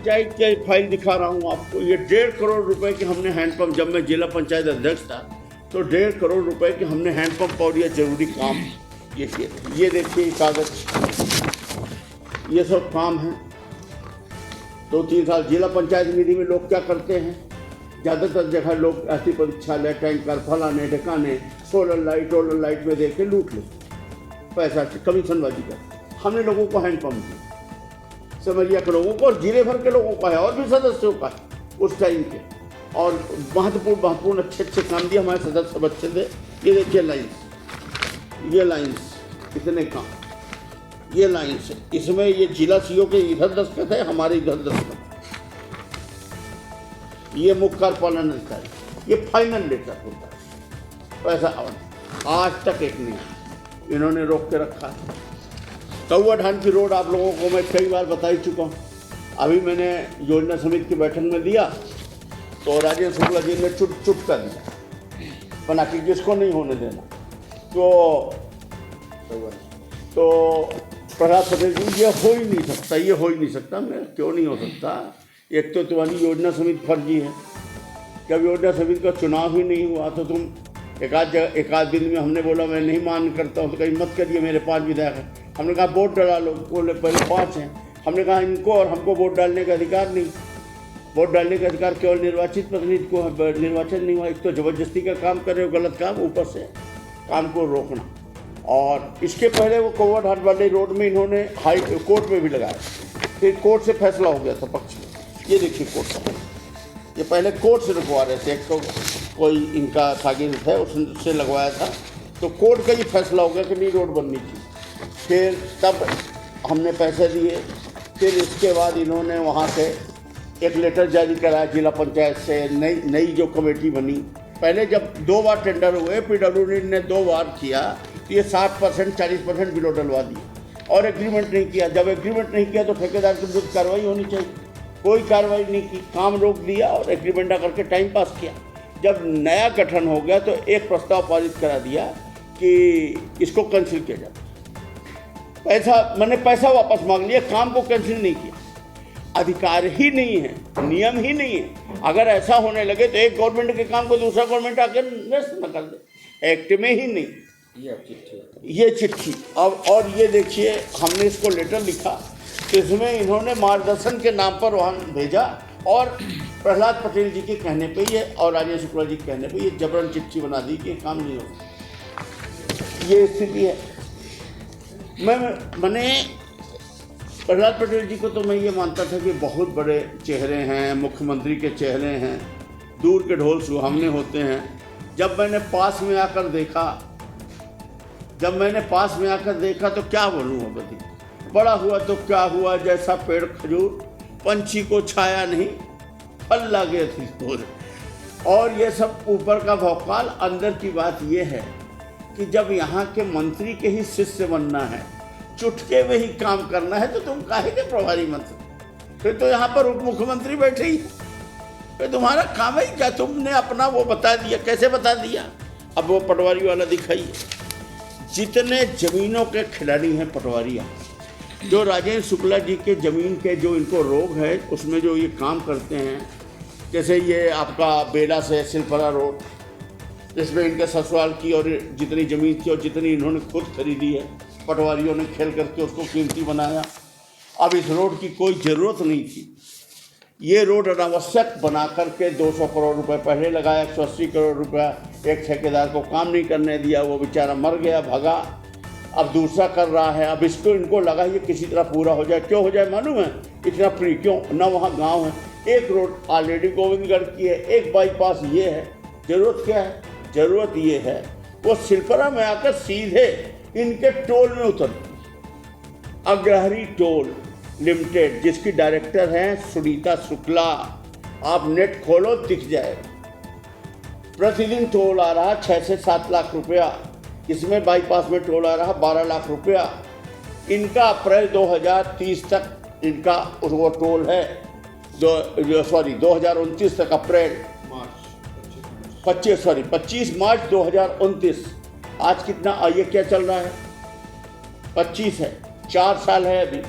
पंचायत की फाइल दिखा रहा हूँ आपको। ये 1.5 करोड़ रुपए के हमने हैंडपम्प, जब मैं जिला पंचायत अध्यक्ष था तो 1.5 करोड़ रुपए के हमने हैंडपम्प और ये जरूरी काम, ये देखिए कागज, ये सब काम है। 2-3 साल जिला पंचायत निधि में लोग क्या करते हैं, ज़्यादातर जगह लोग ऐसी परीक्षालय, टैंकर, फलाने ढकाने, सोलर लाइट में दे के लूट लेते, पैसा कमीशनबाजी कर। हमने लोगों को हैंडपम्प दिया, समरिया के लोगों को और जिले भर के लोगों का है और भी सदस्यों का है उस टाइम के, और महत्वपूर्ण अच्छे काम दिए हमारे सदस्य बच्चे थे। ये देखिए लाइन्स, इतने काम, ये लाइन्स है, इसमें ये जिला सीओ के इधर दस्तखत है, हमारे इधर दस्तखत, ये मुख्य कार्यपालन अधिकारी, ये फाइनल लेटर होता है। पैसा आज तक एक नहीं, इन्होंने रोक के रखा है। कौआ ढान की रोड आप लोगों को मैं कई बार बता ही चुका हूँ। अभी मैंने योजना समिति की बैठक में दिया तो राजेंद्र शुक्ला जी ने चुप कर दिया, बना कि जिसको नहीं होने देना। तो प्रहलाद पटेल जी, ये हो ही नहीं सकता। मैं क्यों नहीं हो सकता? एक तो तुम्हारी योजना समिति फर्जी है, जब योजना समिति का चुनाव ही नहीं हुआ तो तुम एक आध दिन में हमने बोला मैं नहीं मान करता हूँ, तो कहीं मत करिए, मेरे 5 विधायक हैं। हमने कहा वोट डला लो, बोले पहले 5 हैं। हमने कहा इनको और हमको वोट डालने का अधिकार नहीं, वोट डालने का अधिकार केवल निर्वाचित प्रतिनिधि को है। निर्वाचन नहीं हुआ, एक तो ज़बरदस्ती का काम कर रहे हो, गलत काम, ऊपर से काम को रोकना। और इसके पहले वो कौआ ढान वाले रोड में इन्होंने हाई कोर्ट में भी लगाया, फिर कोर्ट से फैसला हो गया था पक्ष में। ये देखिए कोर्ट का, ये पहले कोर्ट से रुकवा रहे थे, एक तो कोई इनका सागिर है उससे लगवाया था, तो कोर्ट का ये फैसला हो गया कि नहीं रोड बननी चाहिए। फिर तब हमने पैसे दिए, फिर इसके बाद इन्होंने वहाँ से एक लेटर जारी कराया जिला पंचायत से, नई जो कमेटी बनी। पहले जब 2 बार टेंडर हुए, PWD ने 2 बार किया, तो ये 60% 40% बिलो डलवा दिए और एग्रीमेंट नहीं किया। जब एग्रीमेंट नहीं किया तो ठेकेदार के विरुद्ध कार्रवाई होनी चाहिए, कोई कार्रवाई नहीं की, काम रोक दिया और एग्रीमेंट करके टाइम पास किया। जब नया गठन हो गया तो एक प्रस्ताव पारित करा दिया कि इसको कैंसिल किया जाए। पैसा वापस मांग लिया, काम को कैंसिल नहीं किया। अधिकार ही नहीं है, नियम ही नहीं है। अगर ऐसा होने लगे तो एक गवर्नमेंट के काम को दूसरा गवर्नमेंट आकर नष्ट न कर दे, एक्ट में ही नहीं। ये चिट्ठी अब, और ये देखिए हमने इसको लेटर लिखा, इसमें इन्होंने मार्गदर्शन के नाम पर वहाँ भेजा और प्रहलाद पटेल जी के कहने पे ये और राजेंद्र शुक्ला जी के कहने पे ये जबरन चिट्ठी बना दी कि काम नहीं होगा। ये स्थिति है। मैंने प्रहलाद पटेल जी को तो मैं ये मानता था कि बहुत बड़े चेहरे हैं, मुख्यमंत्री के चेहरे हैं, दूर के ढोल सुहावने होते हैं। जब मैंने पास में आकर देखा तो क्या बोलूँ अब, बड़ा हुआ तो क्या हुआ, जैसा पेड़ खजूर, पंछी को छाया नहीं, फल लागे थी पूरे। और ये सब ऊपर का भौकाल, अंदर की बात ये है कि जब यहाँ के मंत्री के ही शिष्य बनना है, चुटके में ही काम करना है, तो तुम काहे के प्रभारी मंत्री? फिर तो यहाँ पर उप मुख्यमंत्री बैठे ही, फिर तुम्हारा काम है क्या? तुमने अपना वो बता दिया, कैसे बता दिया? अब वो पटवारी वाला दिखाइए। जितने जमीनों के खिलाड़ी हैं पटवारियाँ, जो राजेंद्र शुक्ला जी के ज़मीन के जो इनको रोग है उसमें जो ये काम करते हैं, जैसे ये आपका बेला से सिलपरा रोड, जिसमें इनके ससुराल की और जितनी ज़मीन थी और जितनी इन्होंने खुद खरीदी है, पटवारियों ने खेल करके उसको कीमती बनाया। अब इस रोड की कोई ज़रूरत नहीं थी, ये रोड अनावश्यक बना करके 200 करोड़ रुपए पहले लगाया, 180 करोड़ रुपया एक ठेकेदार को काम नहीं करने दिया, वो बेचारा मर गया, भगा। अब दूसरा कर रहा है, अब इनको लगा ये किसी तरह पूरा हो जाए। क्यों हो जाए मालूम है? इतना फ्री क्यों ना, वहाँ गांव है, एक रोड ऑलरेडी गोविंदगढ़ की है, एक बाईपास ये है। ज़रूरत क्या है? ज़रूरत ये है वो सिलपरा में आकर सीधे इनके टोल में उतर, अग्रहरी टोल लिमिटेड, जिसकी डायरेक्टर हैं सुनीता शुक्ला। आप नेट खोलो दिख जाए, प्रतिदिन टोल आ रहा 6 से 7 लाख रुपया, इसमें बाईपास में टोल आ रहा 12 लाख रुपया। इनका अप्रैल 2030 तक इनका वो टोल है, 2029 तक, अप्रैल 25 मार्च 2029। आज कितना, ये क्या चल रहा है? 25 है, 4 साल है अभी।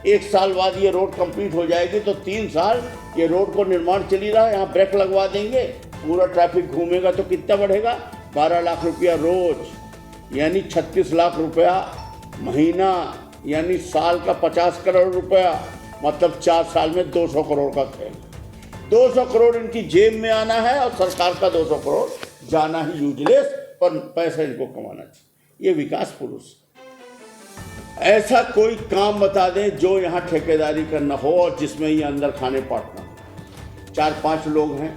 1 साल बाद ये रोड कंप्लीट हो जाएगी तो 3 साल ये रोड को निर्माण चल ही रहा है, यहाँ ब्रेक लगवा देंगे, पूरा ट्रैफिक घूमेगा तो कितना बढ़ेगा? 12 लाख रुपया रोज, यानी 36 लाख रुपया महीना, यानी साल का 50 करोड़ रुपया, मतलब 4 साल में 200 करोड़ का खेल। 200 करोड़ इनकी जेब में आना है और सरकार का 200 करोड़ जाना ही यूजलेस, पर पैसा इनको कमाना चाहिए। ये विकास पुरुष। ऐसा कोई काम बता दें जो यहाँ ठेकेदारी करना हो और जिसमें ये अंदर खाने पाटना हो। 4-5 लोग हैं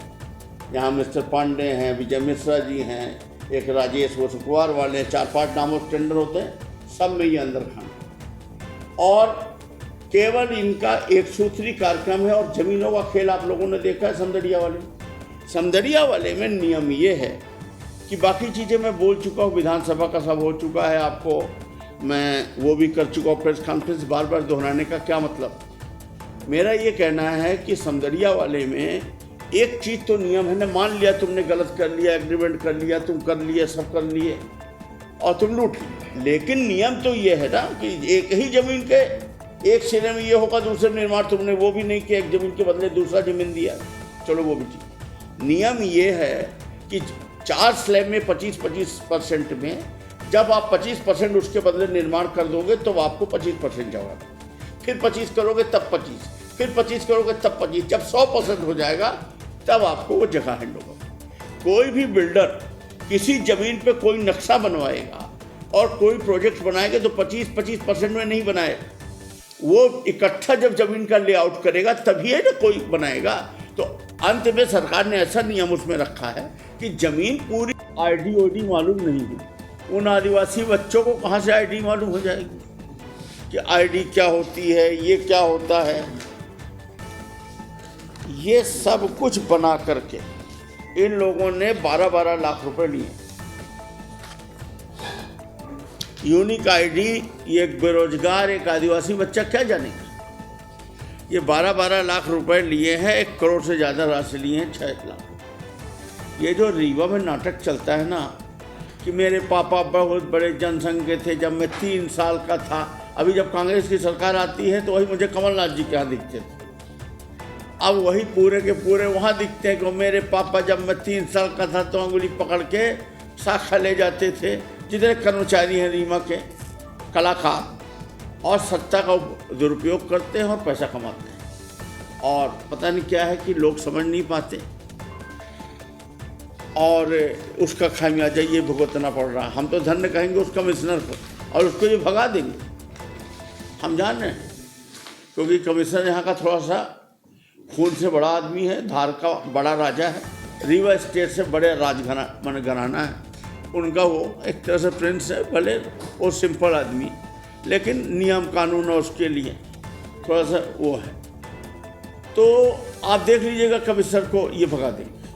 यहाँ, मिस्टर पांडे हैं, विजय मिश्रा जी हैं, एक राजेश वो सुकुवार वाले हैं, 4-5 नामों से टेंडर होते हैं, सब में ये अंदर खाना। और केवल इनका एक सूत्री कार्यक्रम है और जमीनों का खेल आप लोगों ने देखा है समदड़िया वाले। समदड़िया वाले में नियम ये है कि बाकी चीज़ें मैं बोल चुका हूँ, विधानसभा का सब हो चुका है, आपको मैं वो भी कर चुका हूँ, प्रेस कॉन्फ्रेंस, बार बार दोहराने का क्या मतलब। मेरा ये कहना है कि समदड़िया वाले में एक चीज़ तो नियम है ना, मान लिया तुमने गलत कर लिया, एग्रीमेंट कर लिया, तुम कर लिए, सब कर लिए और तुम लूट लिए, लेकिन नियम तो ये है ना कि एक ही ज़मीन के एक सिरे में ये होगा, दूसरे निर्माण तुमने वो भी नहीं किया, एक ज़मीन के बदले दूसरा ज़मीन दिया, चलो वो भी ठीक। नियम ये है कि 4 स्लैब में 25% में जब आप 25% उसके बदले निर्माण कर दोगे तो आपको 25% जवाब, फिर 25 करोगे तब 25, फिर 25 करोगे तब 25, जब 100% हो जाएगा तब आपको वो जगह हैंड होगा। कोई भी बिल्डर किसी ज़मीन पे कोई नक्शा बनवाएगा और कोई प्रोजेक्ट बनाएगा तो 25% में नहीं बनाएगा, वो इकट्ठा जब ज़मीन का लेआउट करेगा तभी है ना कोई बनाएगा। तो अंत में सरकार ने ऐसा नियम उसमें रखा है कि ज़मीन पूरी ID मालूम नहीं है, उन आदिवासी बच्चों को कहाँ से ID मालूम हो जाएगी कि ID क्या होती है, ये क्या होता है। ये सब कुछ बना करके इन लोगों ने 12-12 लाख रुपए लिए। यूनिक ID ये एक बेरोजगार एक आदिवासी बच्चा क्या जानेगा। ये 12-12 लाख रुपए लिए हैं, 1 करोड़ से ज़्यादा राशि लिए हैं, 6 लाख। ये जो रीवा में नाटक चलता है ना कि मेरे पापा बहुत बड़े जनसंघ के थे जब मैं 3 साल का था, अभी जब कांग्रेस की सरकार आती है तो वही मुझे कमलनाथ जी के यहाँ दिखते थे, अब वही पूरे के पूरे वहाँ दिखते हैं कि मेरे पापा जब मैं 3 साल का था तो अंगुली पकड़ के शाखा ले जाते थे। जितने कर्मचारी हैं रीवा के कलाकार, और सत्ता का दुरुपयोग करते हैं और पैसा कमाते हैं, और पता नहीं क्या है कि लोग समझ नहीं पाते और उसका खामियाजा ये भुगतना पड़ रहा है। हम तो धन्य कहेंगे उस कमिश्नर को और उसको ये भगा देंगे, हम जान रहे हैं, क्योंकि कमिश्नर यहाँ का थोड़ा सा खून से बड़ा आदमी है, धार का बड़ा राजा है, रीवा स्टेट से बड़े घराना है उनका, वो एक तरह से प्रिंस है, भले वो सिंपल आदमी, लेकिन नियम कानून और उसके लिए थोड़ा सा वो है। तो आप देख लीजिएगा कमिश्नर को ये भगा देंगे,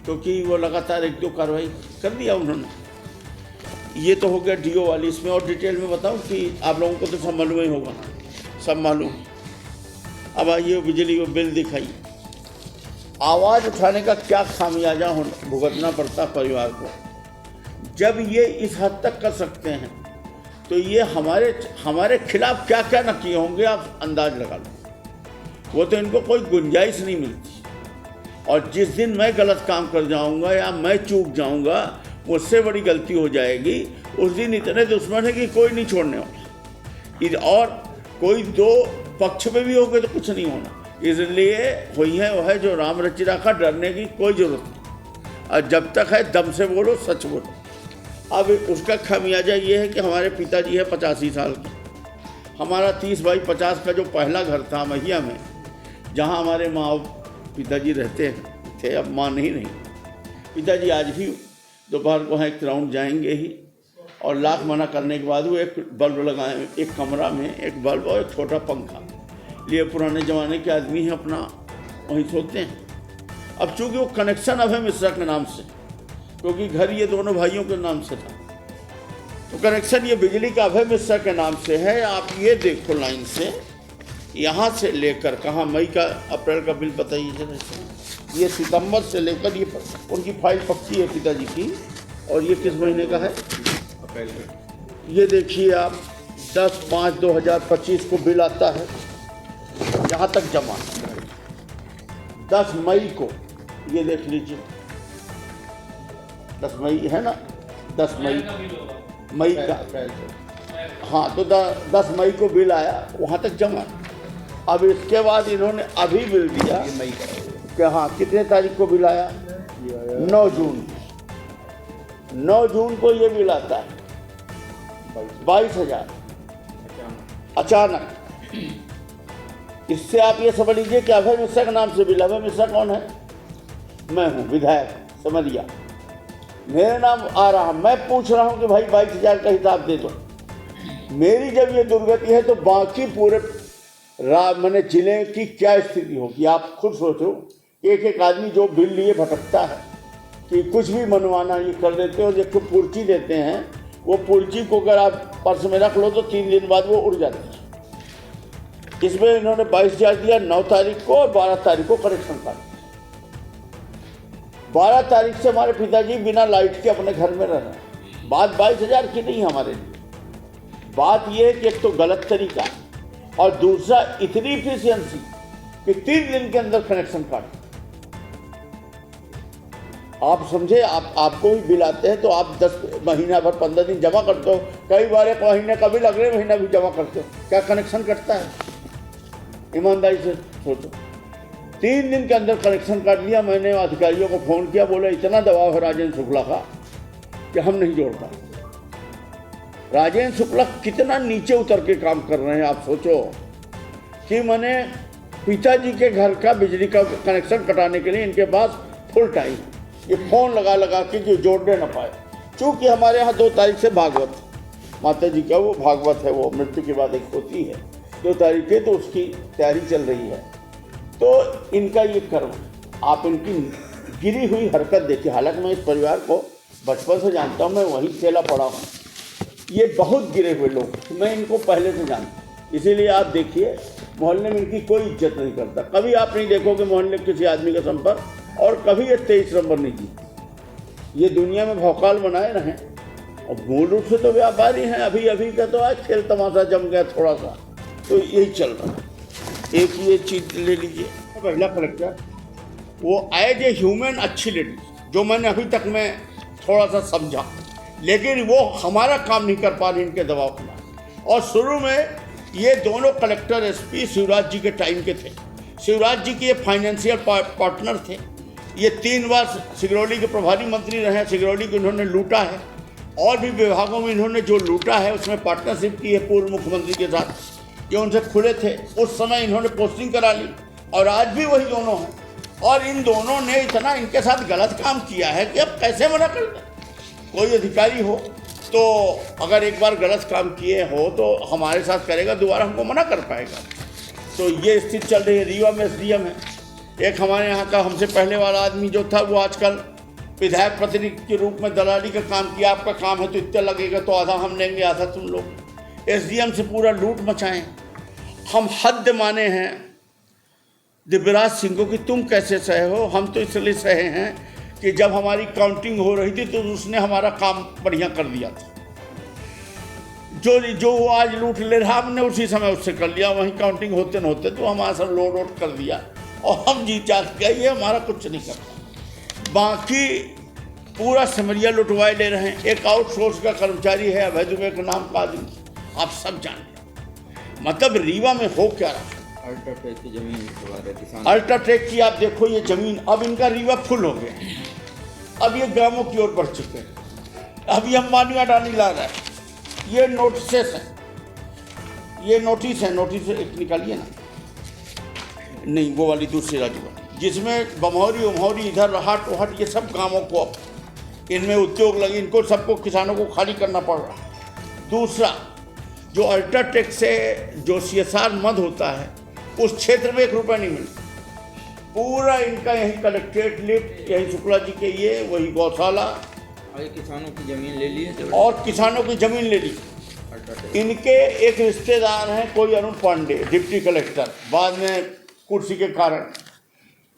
क्योंकि वो लगातार 1-2 कार्रवाई कर दिया उन्होंने। ये तो हो गया DO वाली। इसमें और डिटेल में बताऊं कि आप लोगों को तो सब मालूम ही होगा, सब मालूम। अब आइए बिजली का बिल दिखाइए। आवाज़ उठाने का क्या खामियाजा भुगतना पड़ता परिवार को। जब ये इस हद तक कर सकते हैं तो ये हमारे खिलाफ क्या क्या न किए होंगे, आप अंदाज लगा लो। वो तो इनको कोई गुंजाइश नहीं मिलती। और जिस दिन मैं गलत काम कर जाऊंगा या मैं चूक जाऊंगा, मुझसे बड़ी गलती हो जाएगी, उस दिन इतने दुश्मन है कि कोई नहीं छोड़ने वाला। और कोई 2 पक्ष में भी होंगे तो कुछ नहीं होना। इसलिए हुई है वह है जो राम रचि रखा, डरने की कोई ज़रूरत नहीं। और जब तक है दम से बोलो, सच बोलो। अब उसका खामियाजा ये है कि हमारे पिताजी है 85 साल के। हमारा 30x50 का जो पहला घर था महिया में, जहाँ हमारे माँ पिताजी रहते थे, अब माँ नहीं रही। पिताजी आज भी दोपहर को एक राउंड जाएंगे ही, और लाख मना करने के बाद वो एक बल्ब लगाए, एक कमरा में एक बल्ब और एक छोटा पंखा लिए। पुराने ज़माने के आदमी हैं, अपना वहीं सोते हैं। अब चूँकि वो कनेक्शन अभय मिश्रा के नाम से, क्योंकि घर ये दोनों भाइयों के नाम से था, तो कनेक्शन ये बिजली का अभय मिश्रा के नाम से है। आप ये देखो लाइन से, यहाँ से लेकर कहाँ मई का अप्रैल का बिल बताइए जरा। ये सितंबर से लेकर ये उनकी फाइल पक्की है पिताजी की, और ये किस महीने का है? अप्रैल में। ये देखिए आप 10/5/2025 को बिल आता है, यहाँ तक जमा। 10 मई को ये देख लीजिए, 10 मई है ना, 10 मई का, हाँ, तो 10 मई को बिल आया, वहाँ तक जमा। अब इसके बाद इन्होंने अभी बिल दिया कि हाँ, कितने तारीख को बिल आया? 9 जून। 9 जून को ये बिल आता है 22,000 अचानक। इससे आप ये समझ लीजिए कि अभय मिश्रा के नाम से बिल। अभय मिश्रा कौन है? मैं हूँ, विधायक समरिया, मेरे नाम आ रहा। मैं पूछ रहा हूँ कि भाई 22,000 का हिसाब दे दो। मेरी जब ये दुर्गति है तो बाकी पूरे मैंने जिले की क्या स्थिति होगी आप खुद सोचो। एक एक आदमी जो बिल लिए भटकता है कि कुछ भी मनवाना ये कर देते हैं, और एक पर्ची देते हैं, वो पर्ची को अगर आप पर्स में रख लो तो 3 दिन बाद वो उड़ जाती है। इसमें इन्होंने 22,000 दिया 9 तारीख को, और 12 तारीख को करेक्शन कार्ड। 12 तारीख से हमारे पिताजी बिना लाइट के अपने घर में रह रहे हैं। बात 22,000 की नहीं हमारे लिए। बात ये है कि एक तो गलत तरीका, और दूसरा इतनी इफिशियंसी कि 3 दिन के अंदर कनेक्शन कार्ड। आप समझे, आपको भी बिल आते हैं तो आप 10 महीना भर 15 दिन जमा करते हो, कई बार 1 महीने का बिल अगले महीना भी जमा करते हो, क्या कनेक्शन कटता है? ईमानदारी से सोचो। 3 दिन के अंदर कनेक्शन काट दिया। मैंने अधिकारियों को फ़ोन किया, बोले इतना दबाव है राजेंद्र शुक्ला का कि हम नहीं जोड़ता। राजेंद्र शुक्ला कितना नीचे उतर के काम कर रहे हैं आप सोचो, कि मैंने पिताजी के घर का बिजली का कनेक्शन कटाने के लिए इनके पास फुल टाइम ये फ़ोन लगा के जो जोड़ने न पाए। चूँकि हमारे यहाँ 2 तारीख से भागवत, माता जी का वो भागवत है, वो मृत्यु के बाद एक होती है 2 तारीख के, तो उसकी तैयारी चल रही है। तो इनका ये कर्म, आप इनकी गिरी हुई हरकत देखिए। हालांकि मैं इस परिवार को बचपन से जानता हूँ, मैं वहीं खेला पड़ा हूँ। ये बहुत गिरे हुए लोग, मैं इनको पहले से जानता हूँ। इसीलिए आप देखिए मोहल्ले में इनकी कोई इज्जत नहीं करता। कभी आप नहीं देखोगे मोहल्ले किसी आदमी का संपर्क, और कभी ये 23 नंबर नहीं जीते। ये दुनिया में भौकाल बनाए रहें, और मूल रूप से तो व्यापारी हैं। अभी का तो आज खेल तमाशा जम गया थोड़ा सा, तो यही चल रहा है। एक ये चीज़ ले लीजिए, महिला कलेक्टर वो एज ए ह्यूमन अच्छी लेडी, जो मैंने अभी तक मैं थोड़ा सा समझा, लेकिन वो हमारा काम नहीं कर पा रही इनके दबाव के। और शुरू में ये दोनों कलेक्टर एसपी शिवराज जी के टाइम के थे। शिवराज जी के ये फाइनेंशियल पार्टनर थे। ये 3 बार सिगरौली के प्रभारी मंत्री रहे हैं। सिगरौली को इन्होंने लूटा है, और भी विभागों में इन्होंने जो लूटा है उसमें पार्टनरशिप की है पूर्व मुख्यमंत्री के साथ। ये उनसे खुले थे, उस समय इन्होंने पोस्टिंग करा ली, और आज भी वही दोनों हैं। और इन दोनों ने इतना इनके साथ गलत काम किया है कि अब कैसे मना कर दें। कोई अधिकारी हो तो अगर एक बार गलत काम किए हो तो हमारे साथ करेगा, दोबारा हमको मना कर पाएगा। तो ये स्थिति चल रही है। रीवा में SDM है, एक हमारे यहाँ का हमसे पहले वाला आदमी जो था, वो आजकल विधायक प्रतिनिधि के रूप में दलाली का काम किया। आपका काम है तो इतना लगेगा, तो आधा हम लेंगे, आधा तुम लोग। SDM से पूरा लूट मचाएं। हम हद माने हैं दिव्यराज सिंह को कि तुम कैसे सहे हो। हम तो इसलिए सहे हैं कि जब हमारी काउंटिंग हो रही थी तो उसने हमारा काम बढ़िया कर दिया था। जो वो आज लूट ले रहा, हमने उसी समय उससे कर लिया। वहीं काउंटिंग होते न होते तो हमारा सब लोड आउट कर दिया, और हम जीत जात गए। ये हमारा कुछ नहीं करता। बाकी पूरा सिमरिया लुटवाए ले रहे हैं। एक आउटसोर्स का कर्मचारी है अभय दुबे के नाम का आदमी, आप सब जानते हैं। मतलब रीवा में हो क्या रहा है। अल्ट्राटेक की जमीन, अल्ट्राटेक की आप देखो ये जमीन, अब इनका रीवा फुल हो गया। अब ये गांवों की ओर बढ़ चुके हैं। अब ये अंबानी अडानी ला रहा है। ये नोटिस है, ये नोटिस है, नोटिस एक निकालिए ना, नहीं वो वाली दूसरी राज्य वाली, जिसमें बमहौरी उमहौरी इधर रहाट वहाट ये सब गांवों को अब इनमें उद्योग लगे, इनको सबको किसानों को खाली करना पड़ रहा है। दूसरा, जो अल्ट्राटेक से जो CSR मद होता है उस क्षेत्र में 1 रुपया नहीं मिलता। पूरा इनका यही कलेक्ट्रेट लिफ्ट, यही शुक्ला जी के ये, वही गौशाला, और किसानों की ज़मीन ले ली है, और किसानों की ज़मीन ले ली। इनके एक रिश्तेदार हैं कोई अरुण पांडे, डिप्टी कलेक्टर, बाद में कुर्सी के कारण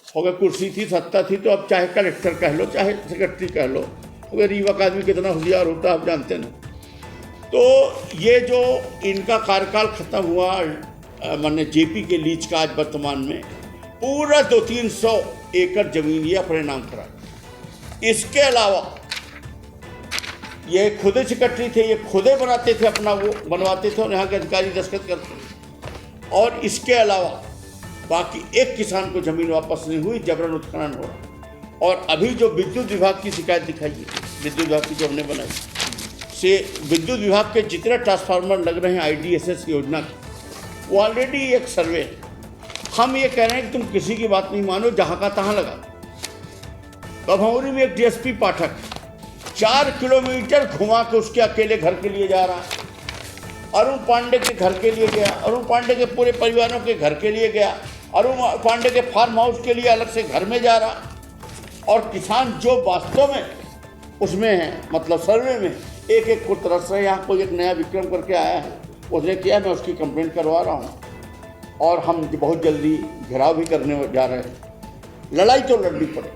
हो गया, कुर्सी थी सत्ता थी तो अब चाहे कलेक्टर कह लो चाहे सेक्रेटरी कह लो, हो गया। रीवा का आदमी कितना होशियार होता है आप जानते हैं। तो ये जो इनका कार्यकाल ख़त्म हुआ माने जेपी के लीज का आज वर्तमान में पूरा 200-300 एकड़ जमीन ये अपने नाम करा। इसके अलावा ये खुदे सेक्रेटरी थे, ये खुदे बनाते थे, अपना वो बनवाते थे और यहाँ के अधिकारी दस्तखत करते थे। और इसके अलावा बाकी एक किसान को जमीन वापस नहीं हुई, जबरन उत्खनन हो रहा। और अभी जो विद्युत विभाग की शिकायत दिखाई है, विद्युत विभाग की जो हमने बनाई से विद्युत विभाग के जितने ट्रांसफार्मर लग रहे हैं IDSS योजना के, वो ऑलरेडी एक सर्वे है। हम ये कह रहे हैं कि तुम किसी की बात नहीं मानो, जहाँ का तहाँ लगा। भभौरी में एक DSP पाठक 4 किलोमीटर घुमा के उसके अकेले घर के लिए जा रहा है। अरुण पांडे के घर के लिए गया, अरुण पांडे के पूरे परिवारों के घर के लिए गया, अरुण पांडे के फार्म हाउस के लिए अलग से घर में जा रहा। और किसान जो वास्तव में उसमें है, मतलब सर्वे में एक एक को तरस रहे। यहाँ कोई एक नया विक्रम करके आया है, उसने किया, मैं उसकी कंप्लेंट करवा रहा हूँ और हम बहुत जल्दी घेराव भी करने जा रहे हैं। लड़ाई तो लड़नी पड़े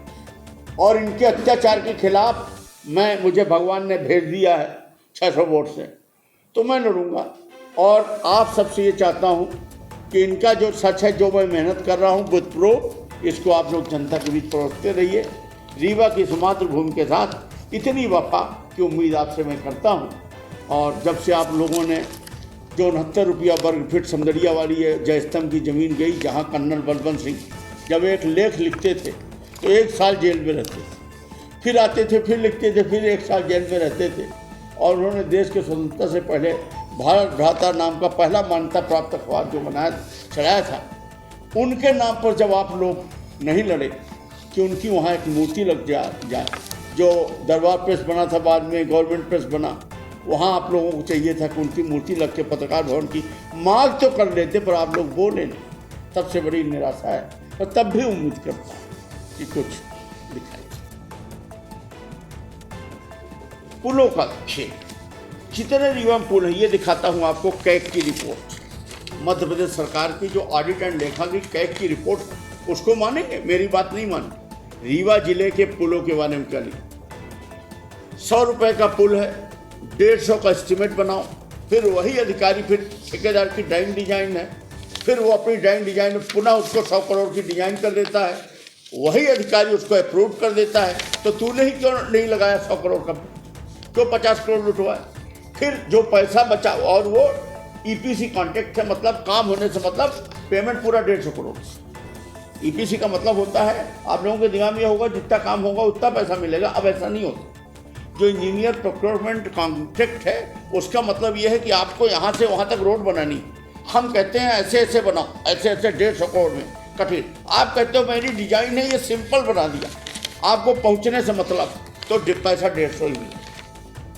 और इनके अत्याचार के खिलाफ मुझे भगवान ने भेज दिया है 600 वोट से, तो मैं लड़ूंगा। और आप सबसे ये चाहता हूँ कि इनका जो सच है, जो मैं मेहनत कर रहा हूँ बुद्ध प्रो, इसको आप लोग जनता के बीच परोसते रहिए। रीवा की इस मातृभूमि के साथ इतनी वफा की उम्मीद आपसे मैं करता हूँ। और जब से आप लोगों ने जो 69 रुपया वर्ग फीट समदड़िया वाली है जयस्तंभ की ज़मीन गई, जहाँ कर्नल बलवंत सिंह जब एक लेख लिखते थे तो 1 साल जेल में रहते थे, फिर आते थे, फिर लिखते थे, फिर 1 साल जेल में रहते थे। और उन्होंने देश के स्वतंत्रता से पहले भारत भ्राता नाम का पहला मान्यता प्राप्त अखबार जो चलाया था, उनके नाम पर जब आप लोग नहीं लड़े कि उनकी वहाँ एक मूर्ति लग जाए, जो दरबार प्रेस बना था, बाद में गवर्नमेंट प्रेस बना, वहाँ आप लोगों को चाहिए था कि उनकी मूर्ति लग के पत्रकार भवन की मांग तो कर लेते, पर आप लोग बोले नहीं। सबसे बड़ी निराशा है। और तब भी उम्मीद करता हूँ कि कुछ दिखाई। पुलों का खेल, जितने रीवा पुल है, ये दिखाता हूँ आपको कैग की रिपोर्ट। मध्य प्रदेश सरकार की जो ऑडिट एंड लेखा की कैग की रिपोर्ट, उसको मानेंगे? मेरी बात नहीं माने। रीवा जिले के पुलों के बारे में क्या लिखा? 100 रुपये का पुल है, 150 का एस्टीमेट बनाओ, फिर वही अधिकारी, फिर ठेकेदार की ड्राइंग डिजाइन है, फिर वो अपनी ड्राइंग डिजाइन में पुनः उसको 100 करोड़ की डिजाइन कर देता है, वही अधिकारी उसको अप्रूव कर देता है। तो तूने ही क्यों नहीं लगाया 100 करोड़ का, क्यों 50 करोड़ लुटवाया? फिर जो पैसा बचा, और वो EPC कॉन्ट्रैक्ट है, मतलब काम होने से मतलब पेमेंट पूरा 150 करोड़। EPC का मतलब होता है, आप लोगों के दिमाग में होगा जितना काम होगा उतना पैसा मिलेगा। अब ऐसा नहीं होता। जो इंजीनियर प्रोक्योरमेंट कॉन्ट्रैक्ट है, उसका मतलब ये है कि आपको यहाँ से वहाँ तक रोड बनानी, हम कहते हैं ऐसे ऐसे बनाओ, ऐसे ऐसे 150 करोड़ में कठिन। आप कहते हो मेरी डिजाइन है, ये सिंपल बना दिया, आपको पहुँचने से मतलब, तो पैसा 150 ही मिला।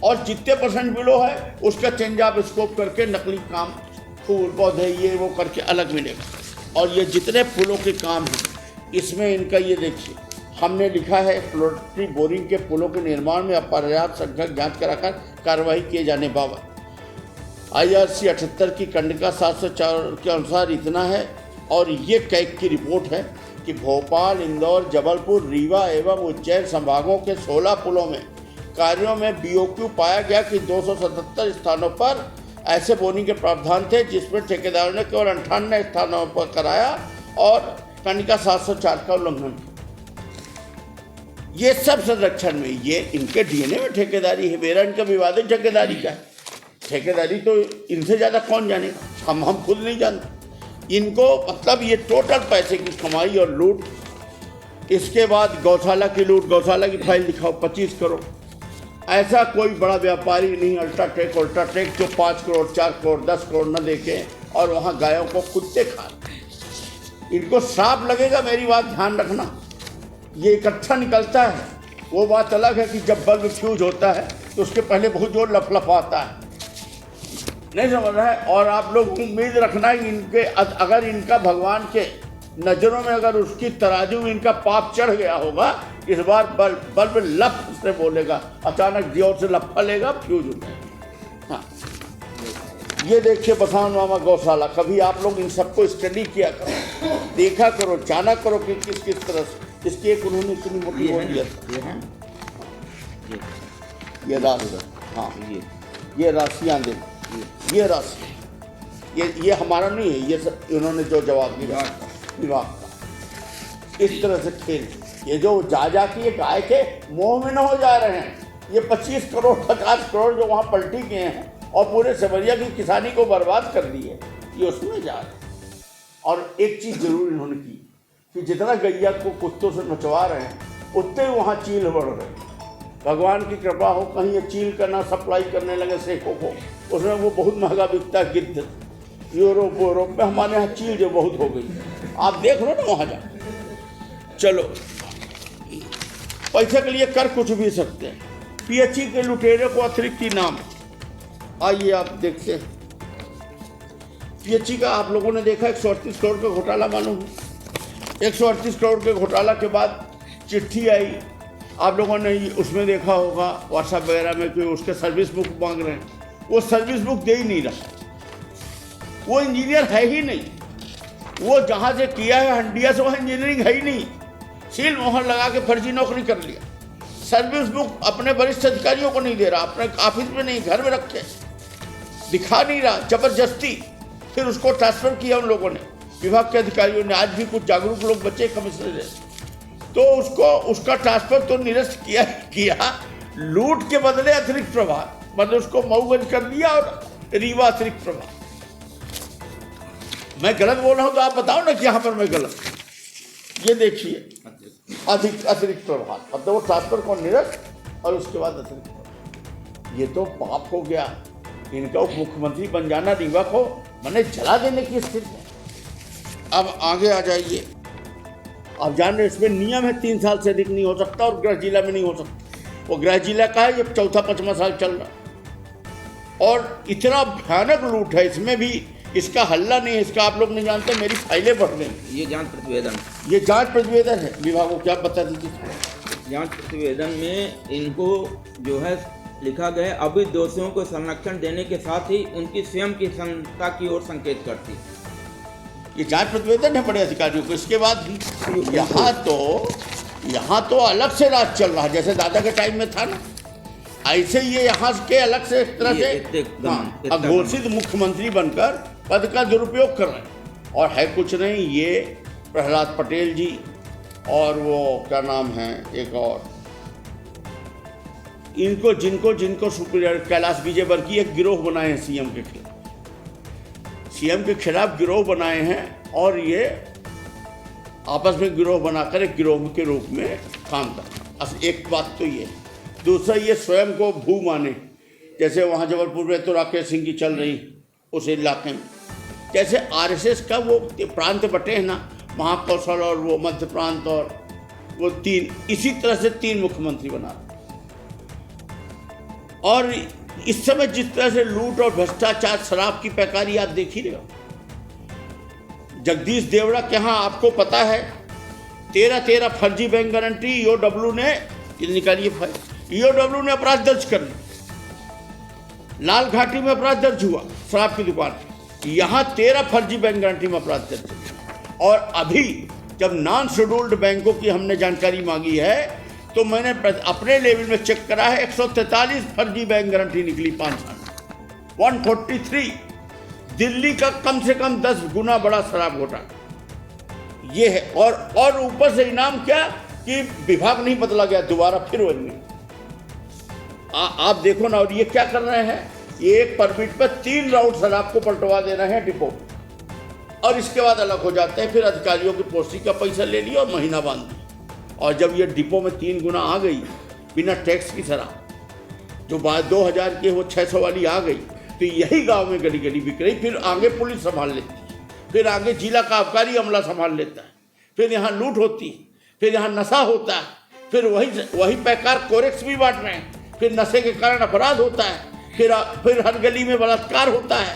और जितने % बिलो है उसका चेंज आप स्कोप करके नकली काम, फूल पौधे ये वो करके अलग मिलेगा। और ये जितने पुलों के काम हैं, इसमें इनका ये देखिए, हमने लिखा है एक्सप्लोरेटरी बोरिंग के पुलों के निर्माण में अपर्याप्त संख्यक जांच कराकर कार्रवाई किए जाने बाबत IRC 78 की खंडिका 704 के अनुसार इतना है। और ये कैग की रिपोर्ट है कि भोपाल, इंदौर, जबलपुर, रीवा एवं उज्जैन संभागों के 16 पुलों में कार्यों में BOQ पाया गया कि 277 स्थानों पर ऐसे बोरिंग के प्रावधान थे जिसमें ठेकेदारों ने केवल 98 स्थानों पर कराया और खंडिका 704 का उल्लंघन किया। ये सब संरक्षण में, ये इनके DNA में ठेकेदारी है। मेरा इनका विवादित ठेकेदारी का है। ठेकेदारी तो इनसे ज़्यादा कौन जानेगा, हम खुद नहीं जानते। इनको मतलब ये टोटल पैसे की कमाई और लूट। इसके बाद गौशाला की लूट, गौशाला की फाइल दिखाओ 25 करोड़। ऐसा कोई बड़ा व्यापारी नहीं अल्ट्राटेक जो 5 करोड़ 4 करोड़ 10 करोड़ न देके और वहाँ गायों को कुत्ते खा। इनको श्राप लगेगा, मेरी बात ध्यान रखना। ये इकट्ठा निकलता है, वो बात अलग है कि जब बल्ब फ्यूज होता है तो उसके पहले बहुत जोर लफलफाता है, नहीं समझ रहा है। और आप लोग उम्मीद रखना है इनके, अगर इनका भगवान के नज़रों में अगर उसकी तराजू में इनका पाप चढ़ गया होगा, इस बार बल्ब लफ से बोलेगा, अचानक जोर से लफा लेगा, फ्यूज हो जाएगा। हाँ, ये देखिए बथान मामा गौशाला, कभी आप लोग इन सबको स्टडी किया करो, देखा करो, जाना करो कि किस तरह से इसकी एक उन्होंने इतनी मोटी हो दिया। ये राशि, हाँ ये राशियाँ देखो, ये राशि ये हमारा नहीं है, ये सब इन्होंने जो जवाब दिया विभाग का। इस तरह से खेल, ये जो जा के ये गाय के मोह में न हो जा रहे हैं। ये 25 करोड़ 50 करोड़ जो वहाँ पलटी गए हैं और पूरे सेमरिया की किसानी को बर्बाद कर दी है, ये उसमें जा रहे हैं। और एक चीज़ जरूर इन्होंने की कि जितना गैया को कुत्तों से नचवा रहे हैं, उतने वहाँ चील बढ़ रहे हैं। भगवान की कृपा हो कहीं ये चील का ना सप्लाई करने लगे सेकों को, उसमें वो बहुत महंगा बिकता है गिद्ध। यूरोप में हमारे यहाँ चील जो बहुत हो गई, आप देख लो ना वहाँ जा। चलो, पैसे के लिए कर कुछ भी सकते हैं। पीएचई के लुटेरे को अतिरिक्त इनाम, आइए आप देखते हैं। पीएचई का आप लोगों ने देखा 138 करोड़ का घोटाला मालूम है। 138 करोड़ के घोटाला के बाद चिट्ठी आई, आप लोगों ने उसमें देखा होगा व्हाट्सएप वगैरह में कि उसके सर्विस बुक मांग रहे हैं। वो सर्विस बुक दे ही नहीं रहा, वो इंजीनियर है ही नहीं। वो जहाँ से किया है हंडिया से, वह इंजीनियरिंग है ही नहीं। सील मोहर लगा के फर्जी नौकरी कर लिया। सर्विस बुक अपने वरिष्ठ अधिकारियों को नहीं दे रहा, अपने ऑफिस में नहीं, घर में रखे, दिखा नहीं रहा, जबरदस्ती। फिर उसको ट्रांसफर किया उन लोगों ने, विभाग के अधिकारियों ने। आज भी कुछ जागरूक लोग बचे कमिश्नर, तो उसका ट्रांसफर तो निरस्त किया लूट के बदले अतिरिक्त प्रभार, मतलब उसको मऊगंज कर दिया और रीवा अतिरिक्त प्रभार। मैं गलत बोल रहा हूं तो आप बताओ ना कि यहाँ पर मैं गलत। ये देखिए, अतिरिक्त प्रभार मतलब वो ट्रांसफर को निरस्त और उसके बाद अतिरिक्त प्रभार। ये तो पाप हो गया। इनका उप मुख्यमंत्री बन जाना रीवा को मैंने जला देने की स्थिति है। अब आगे आ जाइए। आप जान रहे इसमें नियम है 3 साल से अधिक नहीं हो सकता और गृह जिला में नहीं हो सकता। वो गृह जिला का है, ये 4-5वां साल चल रहा। और इतना भयानक लूट है इसमें भी, इसका हल्ला नहीं है। इसका आप लोग नहीं जानते, मेरी फाइलें बढ़ गई। ये जांच प्रतिवेदन, ये जांच प्रतिवेदन है विभागों, क्या बता दीजिए। जांच प्रतिवेदन में इनको जो है लिखा गया, अभी दोषियों को संरक्षण देने के साथ ही उनकी स्वयं की क्षमता की ओर संकेत करती। ये जांच प्रतिवेदन है बड़े अधिकारियों को। इसके बाद भी यहाँ तो अलग से राज चल रहा है, जैसे दादा के टाइम में था ना, ऐसे ये यहाँ के अलग से एक तरह से अघोषित मुख्यमंत्री बनकर पद का दुरुपयोग कर रहे हैं। और है कुछ नहीं, ये प्रहलाद पटेल जी और वो क्या नाम है एक और, इनको जिनको सुप्रीरियर कैलाश विजयवर्गीय एक गिरोह बनाए हैं सीएम के खिलाफ गिरोह बनाए हैं। और ये आपस में गिरोह बनाकर एक गिरोह के रूप में काम कर। एक बात तो ये, दूसरा ये स्वयं को भू माने, जैसे वहाँ जबलपुर में तो राकेश सिंह की चल रही उस इलाके में, जैसे आरएसएस का वो प्रांत बटे हैं ना, महाकौशल और वो मध्य प्रांत और वो 3, इसी तरह से 3 मुख्यमंत्री बना। और इस समय जिस तरह से लूट और भ्रष्टाचार, शराब की पैकारी आप देख ही रहे हो। जगदीश देवड़ा के यहाँ आपको पता है 13 फर्जी बैंक गारंटी ईओडब्ल्यू ने निकाली फाइल। ईओडब्ल्यू ने अपराध दर्ज कर लिया। लाल घाटी में अपराध दर्ज हुआ शराब की दुकान पे, यहाँ 13 फर्जी बैंक गारंटी में अपराध दर्ज हुआ। और अभी जब नॉन शेड्यूल्ड बैंकों की हमने जानकारी मांगी है तो मैंने अपने लेवल में चेक करा है, 143 फर्जी बैंक गारंटी निकली 5 साल, 143। दिल्ली का कम से कम 10 गुना बड़ा शराब घोटाला ये है। और ऊपर से इनाम क्या कि विभाग नहीं बदला गया, दोबारा फिर वही। आप देखो ना। और ये क्या कर रहे हैं, ये एक परमिट पर 3 राउंड शराब को पलटवा दे रहे हैं डिपो, और इसके बाद अलग हो जाते हैं। फिर अधिकारियों की पोस्टिंग का पैसा ले लिया और महीना बांध दिया। और जब ये डिपो में 3 गुना आ गई बिना टैक्स की शराब, जो 2000 की वो 600 वाली आ गई, तो यही गांव में गली गली बिक रही। फिर आगे पुलिस संभाल लेती है, फिर आगे जिला का आबकारी अमला संभाल लेता है, फिर यहाँ लूट होती है, फिर यहाँ नशा होता है, फिर वही पैकार कोरेक्स भी बांट रहे हैं, फिर नशे के कारण अपराध होता है, फिर हर गली में बलात्कार होता है,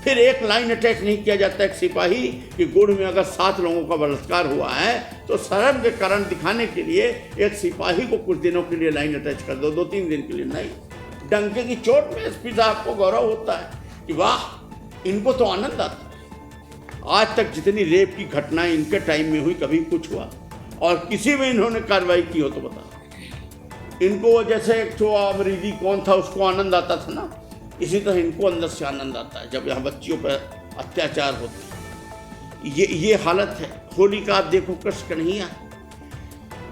फिर एक लाइन अटैच नहीं किया जाता। एक सिपाही कि गुड़ में अगर 7 लोगों का बलात्कार हुआ है तो शर्म के कारण दिखाने के लिए एक सिपाही को कुछ दिनों के लिए लाइन अटैच कर दो, 2-3 दिन के लिए नहीं। डंके की चोट में एसपी साहब को गौरव होता है कि वाह, इनको तो आनंद आता है। आज तक जितनी रेप की घटनाएं इनके टाइम में हुई, कभी कुछ हुआ और किसी में इन्होंने कार्रवाई की हो तो बता। इनको वो जैसे एक तो अमरीदी कौन था उसको आनंद आता था ना, इसी तरह इनको अंदर से आनंद आता है जब यहाँ बच्चियों पर अत्याचार होते हैं। ये हालत है। होली का आप देखो, कृष्ण कन्हैया,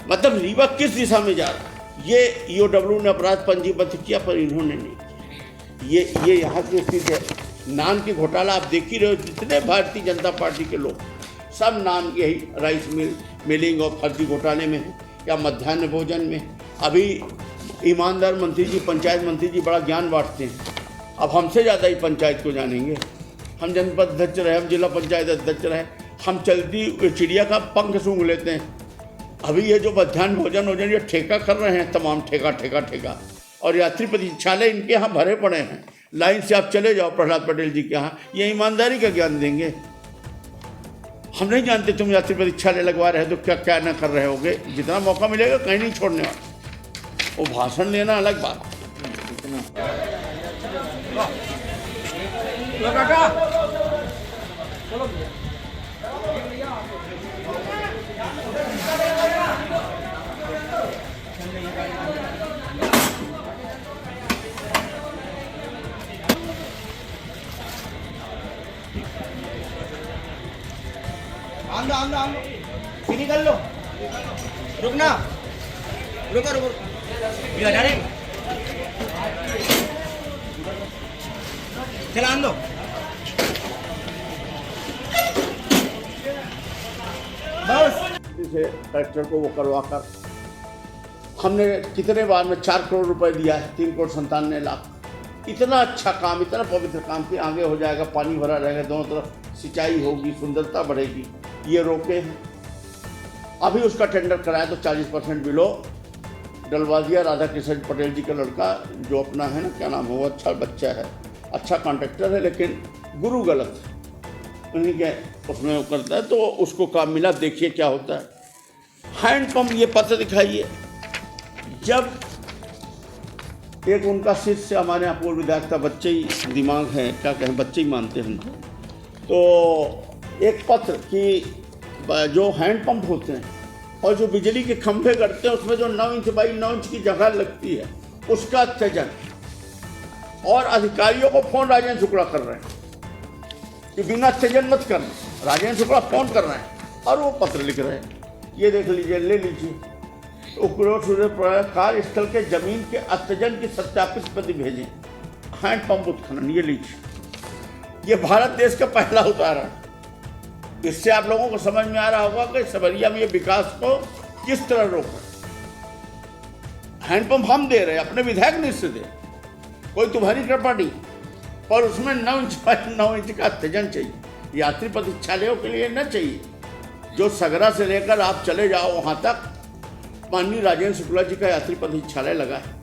मतलब रीवा किस दिशा में जा रहा है। ये ईओडब्ल्यू ने अपराध पंजीबद्ध किया पर इन्होंने नहीं किया। ये यहाँ की स्थिति है। नान की घोटाला आप देख ही रहे हो, जितने भारतीय जनता पार्टी के लोग सब नान के ही राइस मिलिंग और फर्जी घोटाले में है, या मध्याह्न भोजन में। अभी ईमानदार मंत्री जी, पंचायत मंत्री जी बड़ा ज्ञान बांटते हैं। अब हमसे ज़्यादा ही पंचायत को जानेंगे। हम जनपद अध्यक्ष रहे, हम जिला पंचायत अध्यक्ष रहे, हम चलती चिड़िया का पंख सूंघ लेते हैं। अभी ये जो मध्याह्न भोजन ये ठेका कर रहे हैं, तमाम ठेका। और यात्री प्रतीक्षालय इनके यहाँ भरे पड़े हैं। लाइन से आप चले जाओ प्रहलाद पटेल जी के यहाँ, ये ईमानदारी का ज्ञान देंगे। हम नहीं जानते तुम यात्री प्रतीक्षालय लगवा रहे हो तो क्या क्या न कर रहे होगे। जितना मौका मिलेगा कहीं नहीं छोड़ने वाला। वो भाषण लेना अलग बात। आंदो सीधी कर लो। रुकना, रुको ये हटा रहे। चला आंदो। बस से ट्रैक्टर को वो करवा कर हमने कितने बार में 4 करोड़ रुपए दिया है, 3,97,00,000। इतना अच्छा काम, इतना पवित्र काम कि आगे हो जाएगा, पानी भरा रहेगा, दोनों तरफ सिंचाई होगी, सुंदरता बढ़ेगी। ये रोके हैं। अभी उसका टेंडर कराया तो 40% बिलो डलवा दिया। राधा कृष्ण पटेल जी का लड़का जो अपना है ना, क्या नाम है वो, अच्छा बच्चा है, अच्छा कॉन्ट्रैक्टर है, लेकिन गुरु गलत है। उन्हीं के उसमें वो करता है तो उसको काम मिला। देखिए क्या होता है। हैंडपम्प, ये पत्र दिखाइए। जब एक उनका शिष्य हमारे यहाँ पूर्व विधायक था, बच्चे ही दिमाग है, क्या कहें, बच्चे ही मानते हैं, तो एक पत्र कि जो हैंडपम्प होते हैं और जो बिजली के खंभे करते हैं, उसमें जो 9 इंच बाई 9 इंच की जगह लगती है, उसका त्यजन। और अधिकारियों को फोन राजेंद्र शुक्ला कर रहे हैं कि बिना त्यजन मत करना। राजेंद्र शुक्ला फोन कर रहे हैं और वो पत्र लिख रहे हैं। ये देख लीजिए, ले लीजिए। उपरोक्त सूर्य कार्यस्थल के जमीन के अत्यजन की सत्यापित प्रति भेजें। हैंडपम्प उत्खनन, ये लीजिए। ये भारत देश का पहला उदाहरण है। इससे आप लोगों को समझ में आ रहा होगा कि सबरिया में ये विकास को किस तरह रोका। हैंडपम्प हम दे रहे हैं, अपने विधायक निश्चित दे, कोई तुम्हारी प्रॉपर्टी, पर उसमें 9 इंच बाई 9 इंच का त्यजन चाहिए। यात्री प्रतीक्षालयों के लिए न चाहिए। जो सगरा से लेकर आप चले जाओ वहाँ तक, माननीय राजेंद्र शुक्ला जी का यात्री प्रतीक्षालय लगा है।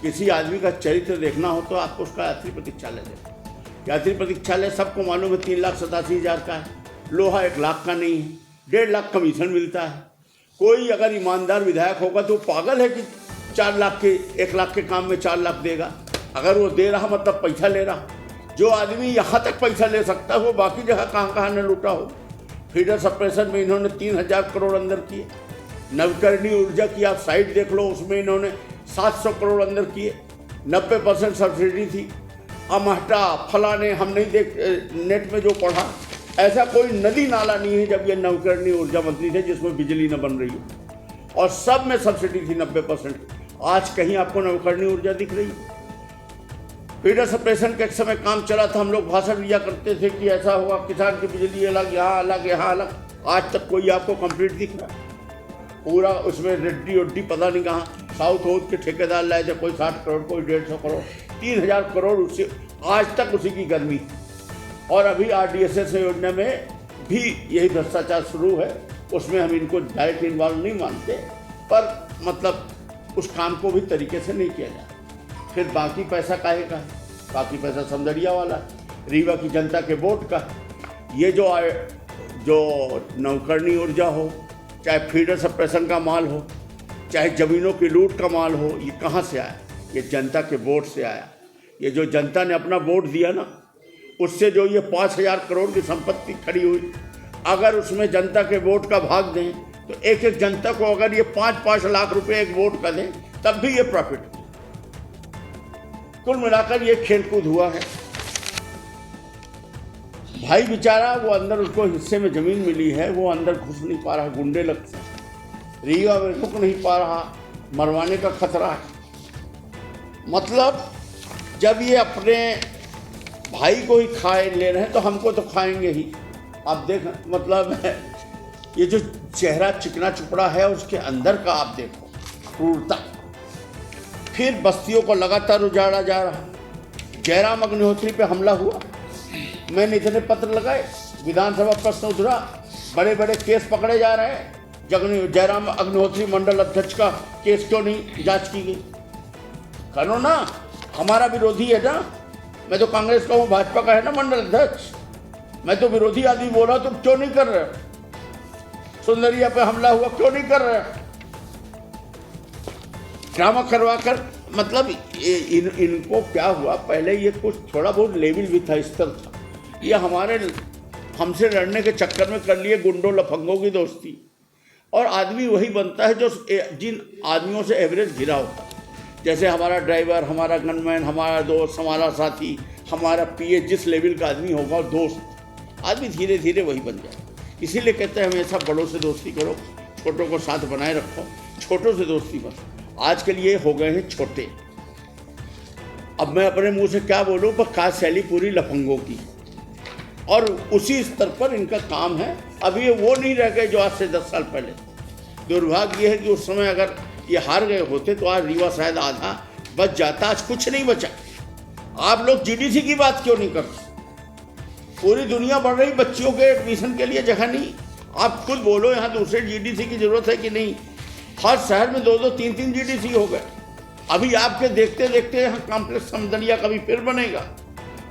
किसी आदमी का चरित्र देखना हो तो आपको उसका यात्री प्रतीक्षालय दे। यात्री प्रतीक्षालय सबको मालूम है 3,87,000 का है। लोहा 1 लाख का नहीं है, 1.5 लाख कमीशन मिलता है। कोई अगर ईमानदार विधायक होगा तो पागल है कि 4 लाख के 1 लाख के काम में 4 लाख देगा। अगर वो दे रहा मतलब पैसा ले रहा। जो आदमी यहाँ तक पैसा ले सकता है वो बाकी जगह कहाँ न लूटा हो। फीडर सप्रेशन में इन्होंने 3,000 करोड़ अंदर किए। नवकरणीय ऊर्जा की आप साइट देख लो, उसमें इन्होंने 700 करोड़ अंदर किए। 90% सब्सिडी थी। अमहटा फलाने, हम नहीं देख नेट में जो पढ़ा, ऐसा कोई नदी नाला नहीं है जब ये नवकरणीय ऊर्जा मंत्री थे जिसमें बिजली न बन रही हो। और सब में सब्सिडी थी 90%। आज कहीं आपको नवकरणीय ऊर्जा दिख रही है? फीडर सप्रेशन के एक समय काम चला था, हम लोग भाषण दिया करते थे कि ऐसा हुआ, किसान की बिजली अलग, यहाँ अलग, यहाँ अलग। आज तक कोई आपको कंप्लीट दिख रहा है? पूरा उसमें रेड्डी ओड्डी पता नहीं कहाँ साउथ हाउस के ठेकेदार लाए थे, कोई 60 करोड़, कोई 150 करोड़, 3,000 करोड़ उससे आज तक उसी की गर्मी। और अभी RDSS योजना में भी यही भ्रष्टाचार शुरू है। उसमें हम इनको डायरेक्ट इन्वॉल्व नहीं मानते, पर मतलब उस काम को भी तरीके से नहीं किया जाता। फिर बाकी पैसा काहे का? बाकी पैसा सौंदर्या वाला, रीवा की जनता के वोट का। ये जो नवकरणीय ऊर्जा हो, चाहे फीडर सप्रेशन का माल हो, चाहे ज़मीनों की लूट का माल हो, ये कहाँ से आया? ये जनता के वोट से आया। ये जो जनता ने अपना वोट दिया ना, उससे जो ये 5,000 करोड़ की संपत्ति खड़ी हुई, अगर उसमें जनता के वोट का भाग दें तो एक एक जनता को अगर ये 5-5 लाख रुपए एक वोट का दें तब भी ये प्रॉफिट। कुल मिलाकर ये खेलकूद हुआ है। भाई बेचारा वो अंदर उसको हिस्से में ज़मीन मिली है, वो अंदर घुस नहीं पा रहा, गुंडे लगते हैं, रीवा में रुक नहीं पा रहा, मरवाने का खतरा है। मतलब जब ये अपने भाई को ही खाए ले रहे हैं तो हमको तो खाएंगे ही। आप देख, मतलब ये जो चेहरा चिकना चुपड़ा है उसके अंदर का आप देखो क्रूरता। फिर बस्तियों को लगातार उजाड़ा जा रहा। जयराम अग्निहोत्री पे हमला हुआ, मैंने इतने पत्र लगाए, विधानसभा प्रश्न उतरा, बड़े बड़े केस पकड़े जा रहे हैं। जयराम अग्निहोत्री मंडल अध्यक्ष का केस क्यों नहीं जांच की गई? करो ना, हमारा विरोधी है ना, मैं तो कांग्रेस का हूँ, भाजपा का है ना मंडल अध्यक्ष, मैं तो विरोधी आदमी बोल रहा, तुम क्यों नहीं कर रहे? सुंदरिया पे हमला हुआ, क्यों नहीं कर रहे? ड्रामा करवा कर, मतलब इनको क्या हुआ, पहले ये कुछ थोड़ा बहुत लेवल भी था, स्तर था, ये हमसे लड़ने के चक्कर में कर लिए गुंडों लफंगों की दोस्ती। और आदमी वही बनता है जो जिन आदमियों से एवरेज घिरा होता है, जैसे हमारा ड्राइवर, हमारा गनमैन, हमारा दोस्त, हमारा साथी, हमारा पीए, जिस लेवल का आदमी होगा दोस्त, आदमी धीरे धीरे वही बन जाए। इसीलिए कहते हैं हमेशा बड़ों से दोस्ती करो, छोटों को साथ बनाए रखो, छोटों से दोस्ती बस। आज के लिए हो गए हैं छोटे। अब मैं अपने मुंह से क्या बोलूं, पर खास शैली पूरी लफंगों की, और उसी स्तर पर इनका काम है। अभी ये वो नहीं रह गए जो आज से 10 साल पहले। दुर्भाग्य है कि उस समय अगर ये हार गए होते तो आज रीवा शायद आधा बच जाता, आज कुछ नहीं बचा। आप लोग जीडीसी की बात क्यों नहीं करते? पूरी दुनिया बढ़ रही, बच्चियों के एडमिशन के लिए जगह नहीं। आप खुद बोलो, यहाँ दूसरे जीडीसी की जरूरत है कि नहीं? हर शहर में 2-2, 3-3 जीडीसी हो गए। अभी आपके देखते देखते यहाँ कॉम्प्लेक्स समदनिया कभी फिर बनेगा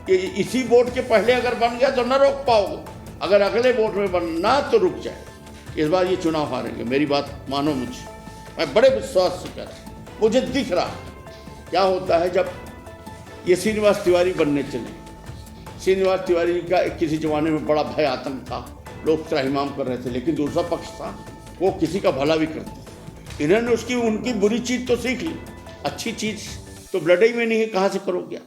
कि इसी वोट के पहले अगर बन गया तो न रोक पाओगे, अगर अगले वोट में बनना तो रुक जाए। इस बार ये चुनाव हारेंगे, मेरी बात मानो मुझे, मैं बड़े विश्वास से कह रहा हूँ। मुझे दिख रहा क्या होता है जब ये श्रीनिवास तिवारी बनने चले। श्रीनिवास तिवारी का किसी जमाने में बड़ा भय आतंक था, लोग त्राहिमाम कर रहे थे, लेकिन दूसरा पक्ष था वो किसी का भला भी करते थे। इन्होंने उनकी बुरी चीज़ तो सीख ली, अच्छी चीज़ तो ब्लड ही में नहीं है, कहाँ से करोगे?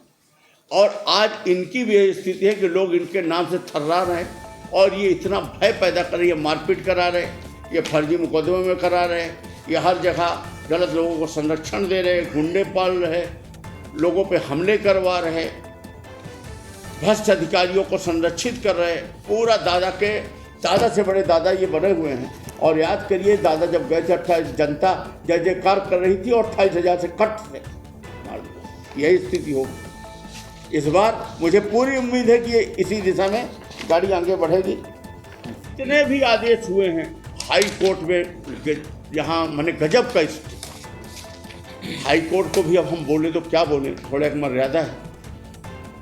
और आज इनकी भी यही स्थिति है कि लोग इनके नाम से थर्रा रहे हैं और ये इतना भय पैदा कर रही है, मारपीट करा रहे, ये फर्जी मुकदमे में करा रहे, ये हर जगह गलत लोगों को संरक्षण दे रहे, गुंडे पाल रहे, लोगों पे हमले करवा रहे, भ्रष्ट अधिकारियों को संरक्षित कर रहे। पूरा दादा से बड़े दादा ये बने हुए हैं। और याद करिए, दादा जब गए थे 28 जनता जय जयकार कर रही थी और 28,000 से कट थे, यही स्थिति होगी। इस बार मुझे पूरी उम्मीद है कि इसी दिशा में गाड़ी आगे बढ़ेगी। इतने भी आदेश हुए हैं हाई कोर्ट में, यहाँ मैंने गजब का स्थिति। हाई कोर्ट को भी अब हम बोले तो क्या बोले, थोड़ा एक मर्यादा है।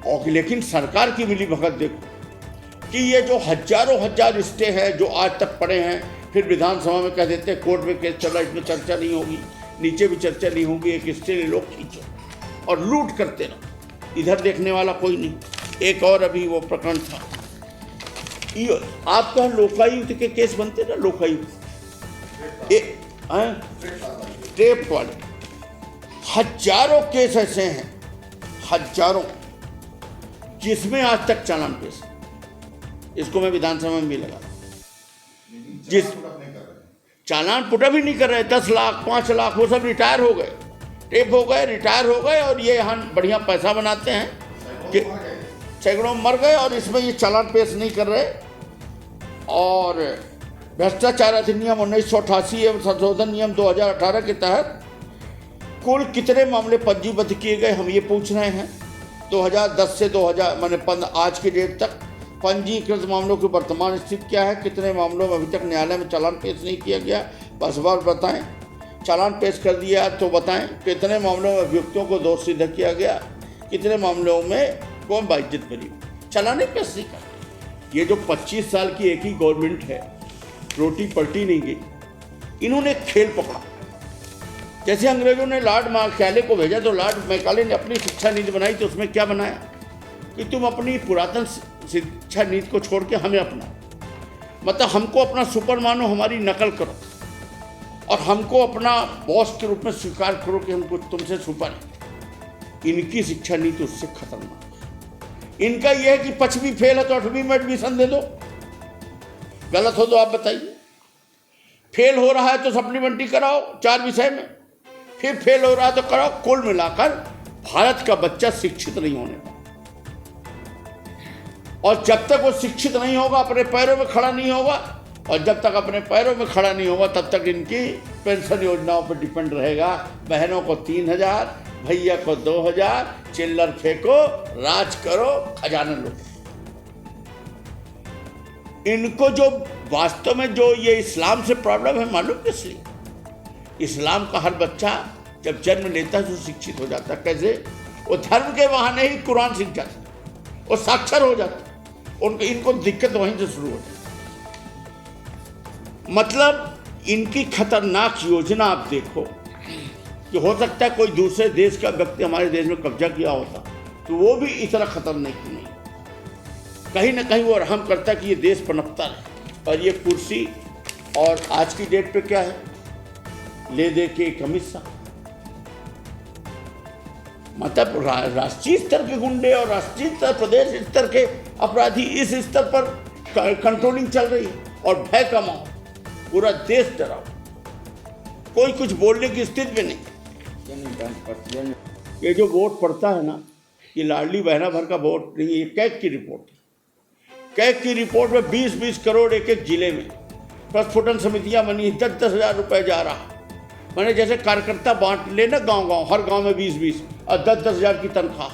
और लेकिन सरकार की मिली भगत देखो कि ये जो हजार स्टे हैं जो आज तक पड़े हैं, फिर विधानसभा में कह देते हैं कोर्ट में केस चल रहा है, इसमें चर्चा नहीं होगी, नीचे भी चर्चा नहीं होगी, एक स्टे ले लो खींचो और लूट करते रहो, इधर देखने वाला कोई नहीं। एक और अभी वो प्रकरण था, आपका लोकायुक्त के केस बनते ना, लोकायुक्त टेप वाले, हजारों केस ऐसे हैं, हजारों, जिसमें आज तक चालान पेश। इसको मैं विधानसभा में भी लगा, जिस चालान पुटा भी नहीं कर रहे, 10 लाख 5 लाख वो सब रिटायर हो गए, टेप हो गए, रिटायर हो गए, और ये यहाँ बढ़िया पैसा बनाते हैं कि सैकड़ों मर गए और इसमें ये चालान पेश नहीं कर रहे। और भ्रष्टाचार अधिनियम 1988 एवं संशोधन नियम 2018 के तहत कुल कितने मामले पंजीबद्ध किए गए, हम ये पूछ रहे हैं। 2010 से 2000 माने आज की डेट तक पंजीकृत मामलों की वर्तमान स्थिति क्या है, कितने मामलों में अभी तक न्यायालय में चालान पेश नहीं किया गया, बस बार बताएं। चालान पेश कर दिया तो बताएं कितने मामलों में अभियुक्तों को दोष सिद्ध किया गया, कितने मामलों में कौन बाइज्जत बनी, चालान ही पेश नहीं कर। ये जो 25 साल की एक ही गवर्नमेंट है, रोटी पलटी नहीं गई, इन्होंने खेल पकड़ा। जैसे अंग्रेजों ने लॉर्ड मैकाले को भेजा तो लॉर्ड मैकाले ने अपनी शिक्षा नीति बनाई, तो उसमें क्या बनाया कि तुम अपनी पुरातन शिक्षा नीति को छोड़ के हमें अपना, मतलब हमको अपना सुपर मानो, हमारी नकल करो और हमको अपना बॉस के रूप में स्वीकार करो कि हमको तुमसे सुपर है। इनकी शिक्षा नीति उससे खतरनाक है। इनका यह है कि 5वीं फेल है तो 8वीं में एडमिशन दे दो, गलत हो तो आप बताइए। फेल हो रहा है तो सप्लीमेंट्री कराओ 4 विषय में, फिर फेल हो रहा है तो कराओ। कुल मिलाकर भारत का बच्चा शिक्षित नहीं होने वाला, और जब तक वो शिक्षित नहीं होगा, अपने पैरों में खड़ा नहीं होगा, और जब तक अपने पैरों में खड़ा नहीं होगा तब तक इनकी पेंशन योजनाओं पर डिपेंड रहेगा। बहनों को 3000, भैया को 2000, चिल्लर फेंको, राज करो, खजाना लो। इनको जो वास्तव में जो ये इस्लाम से प्रॉब्लम है, मालूम किस लिए? इस्लाम का हर बच्चा जब जन्म लेता है तो शिक्षित हो जाता है। कैसे? वो धर्म के बहाने ही कुरान सीख जाता है, वो साक्षर हो जाता है। उनको इनको दिक्कत वहीं से शुरू हो जाती है। मतलब इनकी खतरनाक योजना आप देखो कि हो सकता है कोई दूसरे देश का व्यक्ति हमारे देश में कब्जा किया होता तो वो भी इतना खतरनाक नहीं। कहीं ना कहीं वो रहम करता कि ये देश पनपता रहे। और ये कुर्सी और आज की डेट पे क्या है, ले दे के एक अमित शाह, मतलब राष्ट्रीय स्तर के गुंडे और राष्ट्रीय स्तर, प्रदेश स्तर के अपराधी इस स्तर पर कंट्रोलिंग चल रही है। और भय का माहौल, पूरा देश डरा, कोई कुछ बोलने की स्थिति में नहीं। ये जो वोट पड़ता है ना, ये लाडली बहना भर का वोट नहीं, ये कैग की रिपोर्ट है। कैग की रिपोर्ट में 20-20 करोड़ एक एक जिले में प्रस्फुटन समितियां बनी, 10-10 हज़ार रुपये जा रहा। मैंने जैसे कार्यकर्ता बांट लेना गांव-गांव, हर गांव में 20-20 और 10-10 हज़ार की तनख्वाह,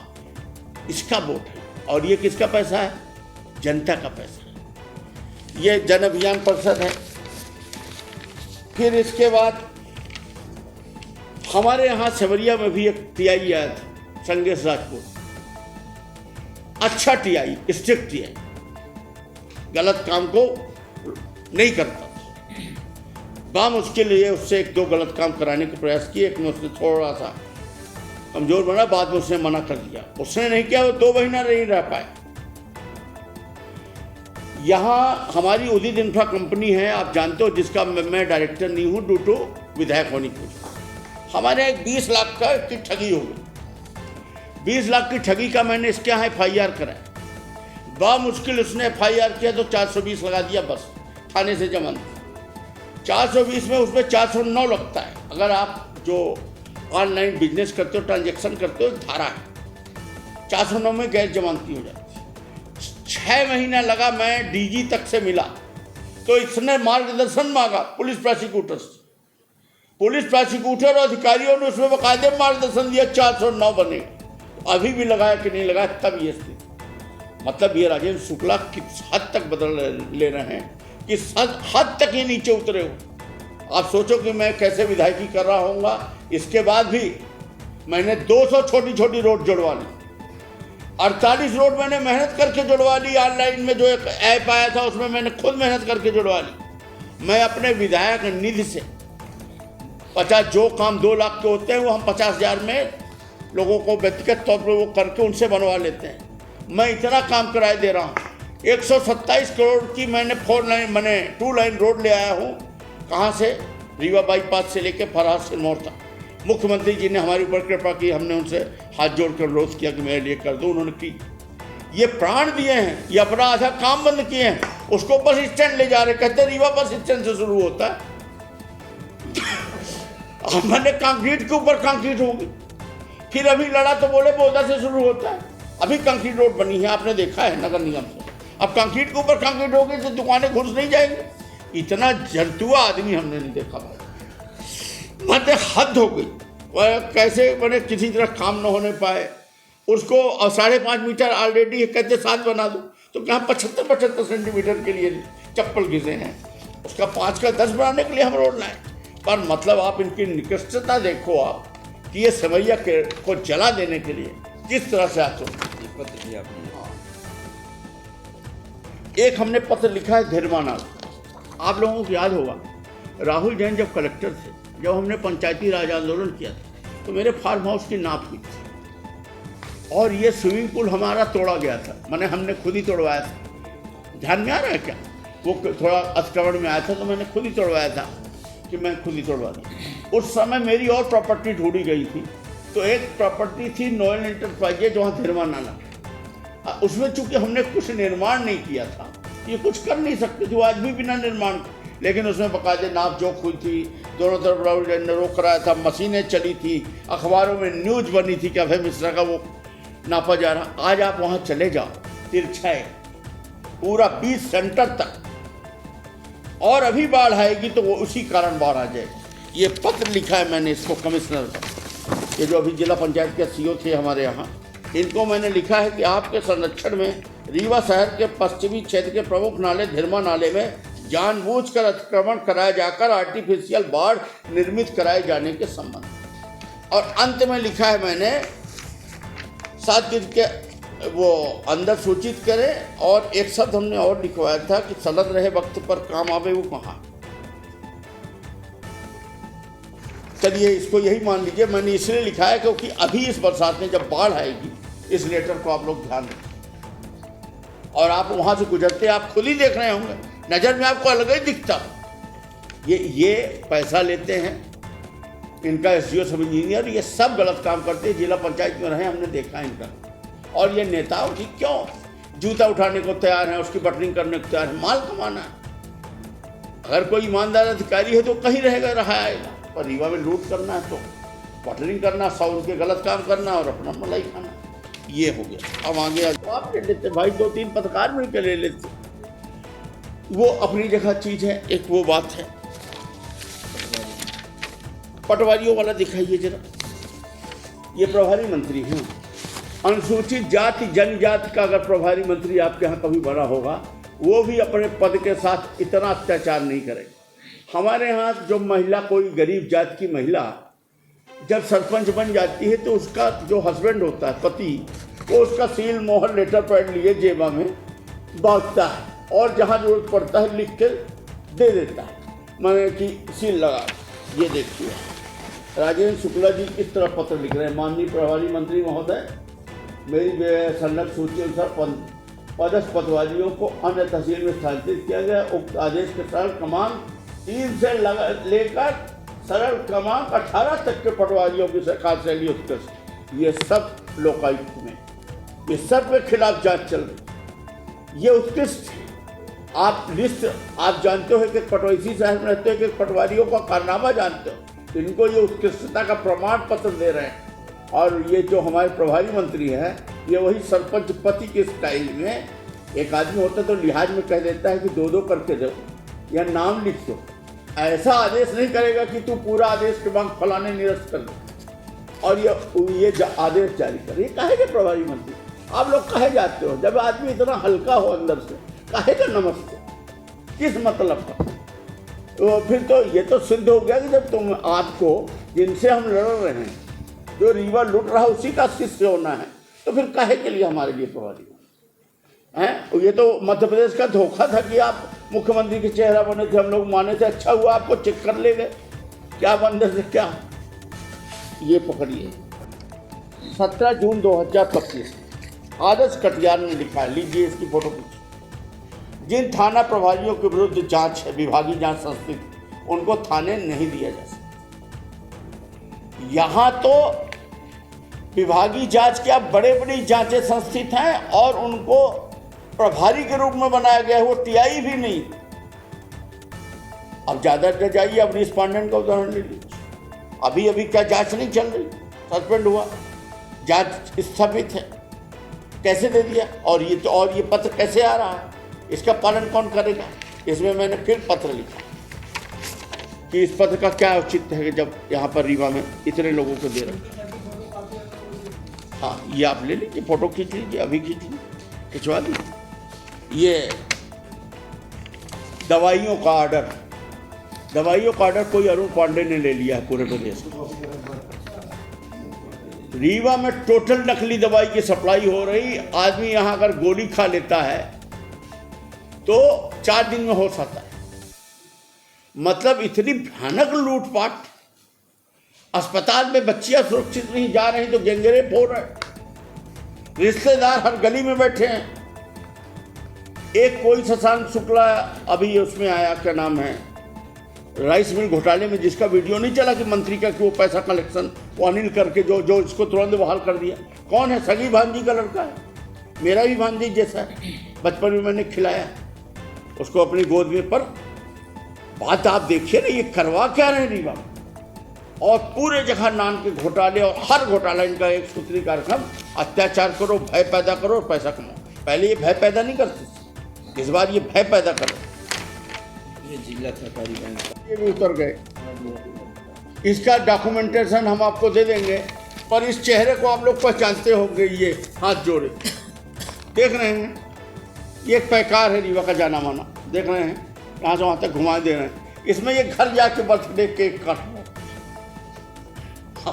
इसका वोट है। और ये किसका पैसा है? जनता का पैसा है। ये जन अभियान परिषद है। फिर इसके बाद हमारे यहाँ सेवरिया में भी एक टीआई आया था, संगेश राजपूत, अच्छा टीआई, स्ट्रिक्ट टीआई, गलत काम को नहीं करता था। बामुश्किल लिए उससे 1-2 गलत काम कराने का प्रयास किए। एक में उसने थोड़ा सा कमजोर बना, बाद में उसने मना कर दिया। उसने नहीं किया, वो 2 महीना नहीं रह पाए। यहाँ हमारी उदित इंफ्रा कंपनी है, आप जानते हो, जिसका मैं डायरेक्टर नहीं हूँ ड्यू टू विधायक होने की। हमारे 20 लाख का की ठगी हो गई। 20 लाख की ठगी का मैंने इसके यहाँ FIR कराया। बामुश्किल उसने FIR किया तो 420 लगा दिया, बस थाने से जमान। 420 में उसमें 409 लगता है। अगर आप जो ऑनलाइन बिजनेस करते हो, ट्रांजेक्शन करते हो, धारा है, 409 में गैर जमानती हो जाती है। 6 महीना लगा, मैं DG तक से मिला तो इसने मार्गदर्शन मांगा पुलिस प्रोसिक्यूटर से। पुलिस प्रोसिक्यूटर और अधिकारियों ने उसमें बाकायदे मार्गदर्शन दिया, 409 बने। अभी भी लगाया कि नहीं लगाया, तब ये स्थिति। मतलब ये राजेंद्र शुक्ला किस हद तक बदल ले रहे हैं, किस हद तक ये नीचे उतरे हो। आप सोचो कि मैं कैसे विधायकी कर रहा हूँगा। इसके बाद भी मैंने 200 छोटी छोटी रोड जुड़वा ली, 48 रोड मैंने मेहनत करके जुड़वा ली। ऑनलाइन में जो एक ऐप आया था उसमें मैंने खुद मेहनत करके जुड़वा ली। मैं अपने विधायक निधि से 50, जो काम 2 लाख के होते हैं वो हम 50,000 में लोगों को व्यक्तिगत तौर पर वो करके उनसे बनवा लेते हैं। मैं इतना काम कराए दे रहा हूँ। 127 करोड़ की मैंने 2 लाइन रोड ले आया हूँ। कहाँ से? रीवा बाईपास से लेके फरहाद सिरमौर तक। मुख्यमंत्री जी ने हमारे ऊपर कृपा की, हमने उनसे हाथ जोड़ कर अनुरोध किया कि मेरे लिए कर दो, उन्होंने की। ये प्राण दिए हैं, ये अपना आधा काम बंद किए हैं, उसको बस स्टैंड ले जा रहे, कहते रीवा बस स्टैंड से शुरू होता है। मैंने कंक्रीट के ऊपर कंक्रीट होगी, फिर अभी लड़ा तो बोले बोदा से शुरू होता है। अभी कंक्रीट रोड बनी है, आपने देखा है नगर निगम से। अब कंक्रीट के ऊपर कंक्रीट होगी तो दुकानें घुस नहीं जाएंगी। इतना जलतुआ आदमी हमने नहीं देखा भाई, मतलब हद हो गई। कैसे मैंने किसी तरह काम न होने पाए उसको। और 5.5 मीटर ऑलरेडी कहते 7 बना दो, तो क्या 75 सेंटीमीटर के लिए चप्पल घिसे हैं, उसका 5 का 10 बनाने के लिए हम रोड लाए। पर मतलब आप इनकी निकृष्टता देखो आप, कि ये सेवैया को जला देने के लिए किस तरह से आप सोचते हैं। एक हमने पत्र लिखा है धीरमानाथ। आप लोगों को याद होगा, राहुल जैन जब कलेक्टर थे, जब हमने पंचायती राज आंदोलन किया था, तो मेरे फार्म हाउस की नाप हुई थी और ये स्विमिंग पूल हमारा तोड़ा गया था। मैंने हमने खुद ही तोड़वाया था। ध्यान में आ रहा है क्या? वो थोड़ा अतिक्रमण में आया था तो मैंने खुद ही तोड़वाया था कि मैं खुद ही तोड़वा दूँ। उस समय मेरी और प्रॉपर्टी ढूंढी गई थी। तो एक प्रॉपर्टी थी नोएल इंटरप्राइजेज, वहाँ धीरमानाथ। उसमें चूंकि हमने कुछ निर्माण नहीं किया था, ये कुछ कर नहीं सकते थे, वो आज भी बिना निर्माण, लेकिन उसमें बाकायदे नाप जोख हुई थी, दोनों तरफ रोक कराया था, मशीनें चली थी, अखबारों में न्यूज बनी थी कि अभय मिश्रा का वो नापा जा रहा। आज आप वहाँ चले जाओ, तिरछा है पूरा 20 सेंटर तक, और अभी बाढ़ आएगी तो वो उसी कारण बाढ़ आ जाएगी। ये पत्र लिखा है मैंने इसको कमिश्नर को, ये जो अभी जिला पंचायत के सीओ थे हमारे यहाँ, इनको मैंने लिखा है कि आपके संरक्षण में रीवा शहर के पश्चिमी क्षेत्र के प्रमुख नाले धिरमा नाले में जानबूझकर अतिक्रमण कराया जाकर आर्टिफिशियल बाढ़ निर्मित कराए जाने के संबंध। और अंत में लिखा है मैंने 7 दिन के वो अंदर सूचित करें, और एक शब्द हमने और लिखवाया था कि सलद रहे वक्त पर काम आवे वो कहाँ। चलिए इसको यही मान लीजिए, मैंने इसलिए लिखा है क्योंकि अभी इस बरसात में जब बाढ़ आएगी, इस लेटर को आप लोग ध्यान रखें। और आप वहाँ से गुजरते आप खुद ही देख रहे होंगे, नज़र में आपको अलग ही दिखता। ये पैसा लेते हैं, इनका एसडीओ सब इंजीनियर, ये सब गलत काम करते हैं। जिला पंचायत में रहे हमने देखा इनका। और ये नेताओं की क्यों जूता उठाने को तैयार है, उसकी बटरिंग करने को तैयार है, माल कमाना है। अगर कोई ईमानदार अधिकारी है तो कहीं रहा आएगा, पर रीवा में लूट करना है तो बटरिंग करना, 100 उनके गलत काम करना और अपना मलाई खाना, ये हो गया। अब आगे आप ले लेते भाई, 2-3 पत्रकार मिलकर ले लेते, वो अपनी जगह चीज है। एक वो बात है, पटवारियों वाला दिखाइए जरा। ये प्रभारी मंत्री हैं, अनुसूचित जाति जनजाति का अगर प्रभारी मंत्री आपके यहाँ कभी बना होगा, वो भी अपने पद के साथ इतना अत्याचार नहीं करेगा। हमारे यहाँ जो महिला, कोई गरीब जाति की महिला जब सरपंच बन जाती है तो उसका जो हस्बैंड होता है, पति, वो उसका सील मोहर लेटर पैड लिए जेबा में बांटता है, और जहाँ जरूरत पड़ता है लिख के दे देता है, माने कि सील लगा। ये देखिए राजेंद्र शुक्ला जी किस तरह पत्र लिख रहे हैं। माननीय प्रभारी मंत्री महोदय, मेरी संलग्न सूची अनुसार पदस्थ पटवारियों को अन्य तहसील में स्थानांतरित किया गया। उक्त आदेश के सरल क्रमांक 3 से लेकर सरल क्रमांक 18 तक के पटवारियों की सरकार शैली उत्कृष्ट, ये सब लोकायुक्त में, ये सब के खिलाफ जांच चल रही। ये उत्कृष्ट आप लिस्ट आप जानते हो कि पटवारी शहर में रहते हो कि पटवारियों का कारनामा जानते हो, इनको ये उत्कृष्टता का प्रमाण पत्र दे रहे हैं। और ये जो हमारे प्रभारी मंत्री हैं, ये वही सरपंच पति के स्टाइल में, एक आदमी होता तो लिहाज में कह देता है कि 2-2 करके दो या नाम लिख दो, ऐसा आदेश नहीं करेगा कि तू पूरा आदेश के बाद फलाने निरस्त कर दो और ये आदेश जारी करे। ये काहे के प्रभारी मंत्री आप लोग कहे जाते हो? जब आदमी इतना हल्का हो अंदर से, काहे का नमस्ते, किस मतलब का? तो फिर तो ये तो सिद्ध हो गया कि जब तुम आपको जिनसे हम लड़ रहे हैं, जो रीवा लूट रहा उसी का शिष्य होना है, तो फिर काहे के लिए हमारे लिए प्रभारी हैं? ये तो मध्य प्रदेश का धोखा था कि आप मुख्यमंत्री के चेहरा बने थे, हम लोग माने थे, अच्छा हुआ आपको चेक कर ले गए, क्या अंदर से क्या। ये पकड़िए 17 जून 2025 आदर्श कटियार ने लिखा है, लीजिए इसकी फोटो खींचिए। जिन थाना प्रभारियों के विरुद्ध जांच है, विभागीय जांच संस्थित, उनको थाने नहीं दिया जा सकता। यहाँ तो विभागीय जांच के अब बड़े बड़ी जांचें संस्थित हैं और उनको प्रभारी के रूप में बनाया गया है, वो टीआई भी नहीं। अब ज्यादा जाइए, अब रिस्पोंडेंट का उदाहरण ले लीजिए। अभी क्या जांच नहीं चल रही, सस्पेंड हुआ, जांच स्थगित है, कैसे दे दिया? और ये पत्र कैसे आ रहा है, इसका पालन कौन करेगा? इसमें मैंने फिर पत्र लिखा कि इस पत्र का क्या औचित्य है जब यहाँ पर रीवा में इतने लोगों को दे रहे। हाँ, ये आप ले लीजिए, फोटो खींच लीजिए, अभी खींच लीजिए, खिंचवा दीजिए। ये दवाइयों का ऑर्डर कोई अरुण पांडे ने ले लिया है पूरे प्रदेश में। रीवा में टोटल नकली दवाई की सप्लाई हो रही। आदमी यहाँ अगर गोली खा लेता है तो 4 दिन में हो सकता है। मतलब इतनी भयानक लूटपाट, अस्पताल में बच्चियां सुरक्षित नहीं जा रही तो गैंगरेप हो रहे, रिश्तेदार हर गली में बैठे हैं। एक कोई शशांक शुक्ला अभी उसमें आया, क्या नाम है, राइस मिल घोटाले में, जिसका वीडियो नहीं चला कि मंत्री का कि वो पैसा कलेक्शन वो अनिल करके जो इसको तुरंत बहाल कर दिया। कौन है? सगी भांजी का लड़का है। मेरा भी भांजी जैसा है, बचपन में मैंने खिलाया उसको अपनी गोद में। पर बात आप देखिए ना, ये करवा क्या रहे रीवा, और पूरे जगह नान के घोटाले, और हर घोटाला इनका एक सूत्री कार्यक्रम, अत्याचार करो, भय पैदा करो और पैसा कमाओ। पहले ये भय पैदा नहीं करते थे, इस बार ये भय पैदा करो। ये जिला सहकारी बैंक ये भी उतर गए, इसका डॉक्यूमेंटेशन हम आपको दे देंगे। पर इस चेहरे को आप लोग पहचानते होंगे, ये हाथ जोड़े देख रहे हैं, ये एक पैकार है रीवा का जाना माना, देख रहे हैं, यहाँ से वहाँ तक घुमा दे रहे हैं। इसमें ये घर जाके बर्थडे केक काटो।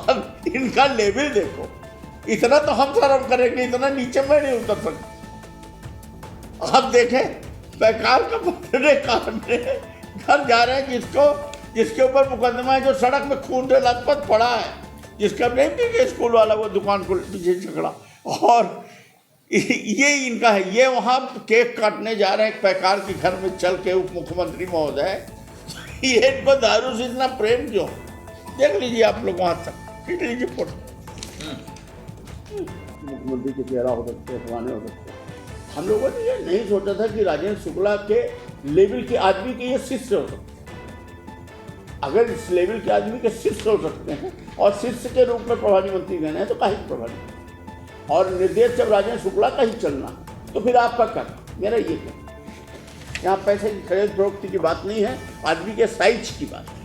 अब इनका लेवल देखो, इतना तो हम शर्म करेंगे, इतना नीचे में नहीं उतर सकते। आप देखें, पैकार का बर्थडे काटने घर जा रहे हैं, जिसके ऊपर मुकदमा है, जो सड़क में खून से लथपथ पड़ा है, जिसका नहीं कि स्कूल वाला वो दुकान को पीछे झगड़ा, और ये इनका है। ये वहाँ केक काटने जा रहे हैं पैकार के घर में चल के, उप मुख्यमंत्री महोदय। ये इनको दारू से इतना प्रेम क्यों? देख लीजिए आप लोग, वहाँ तक खींच लीजिए फोटो। मुख्यमंत्री के चेहरा हो सकते हैं, फलाने हो सकते हैं। हम लोगों ने ये नहीं सोचा था कि राजेंद्र शुक्ला के लेवल के आदमी के ये शिष्य हो सकते हैं। अगर इस लेवल के आदमी के शिष्य हो सकते हैं और शिष्य के रूप में प्रभारी मंत्री गए हैं, तो काहे प्रभारी और निर्देश जब राजेंद्र शुक्ला का ही चलना, तो फिर आपका क्या? मेरा ये क्या, यहाँ पैसे की खरीद फरोख्त की बात नहीं है, आदमी के साइज की बात है।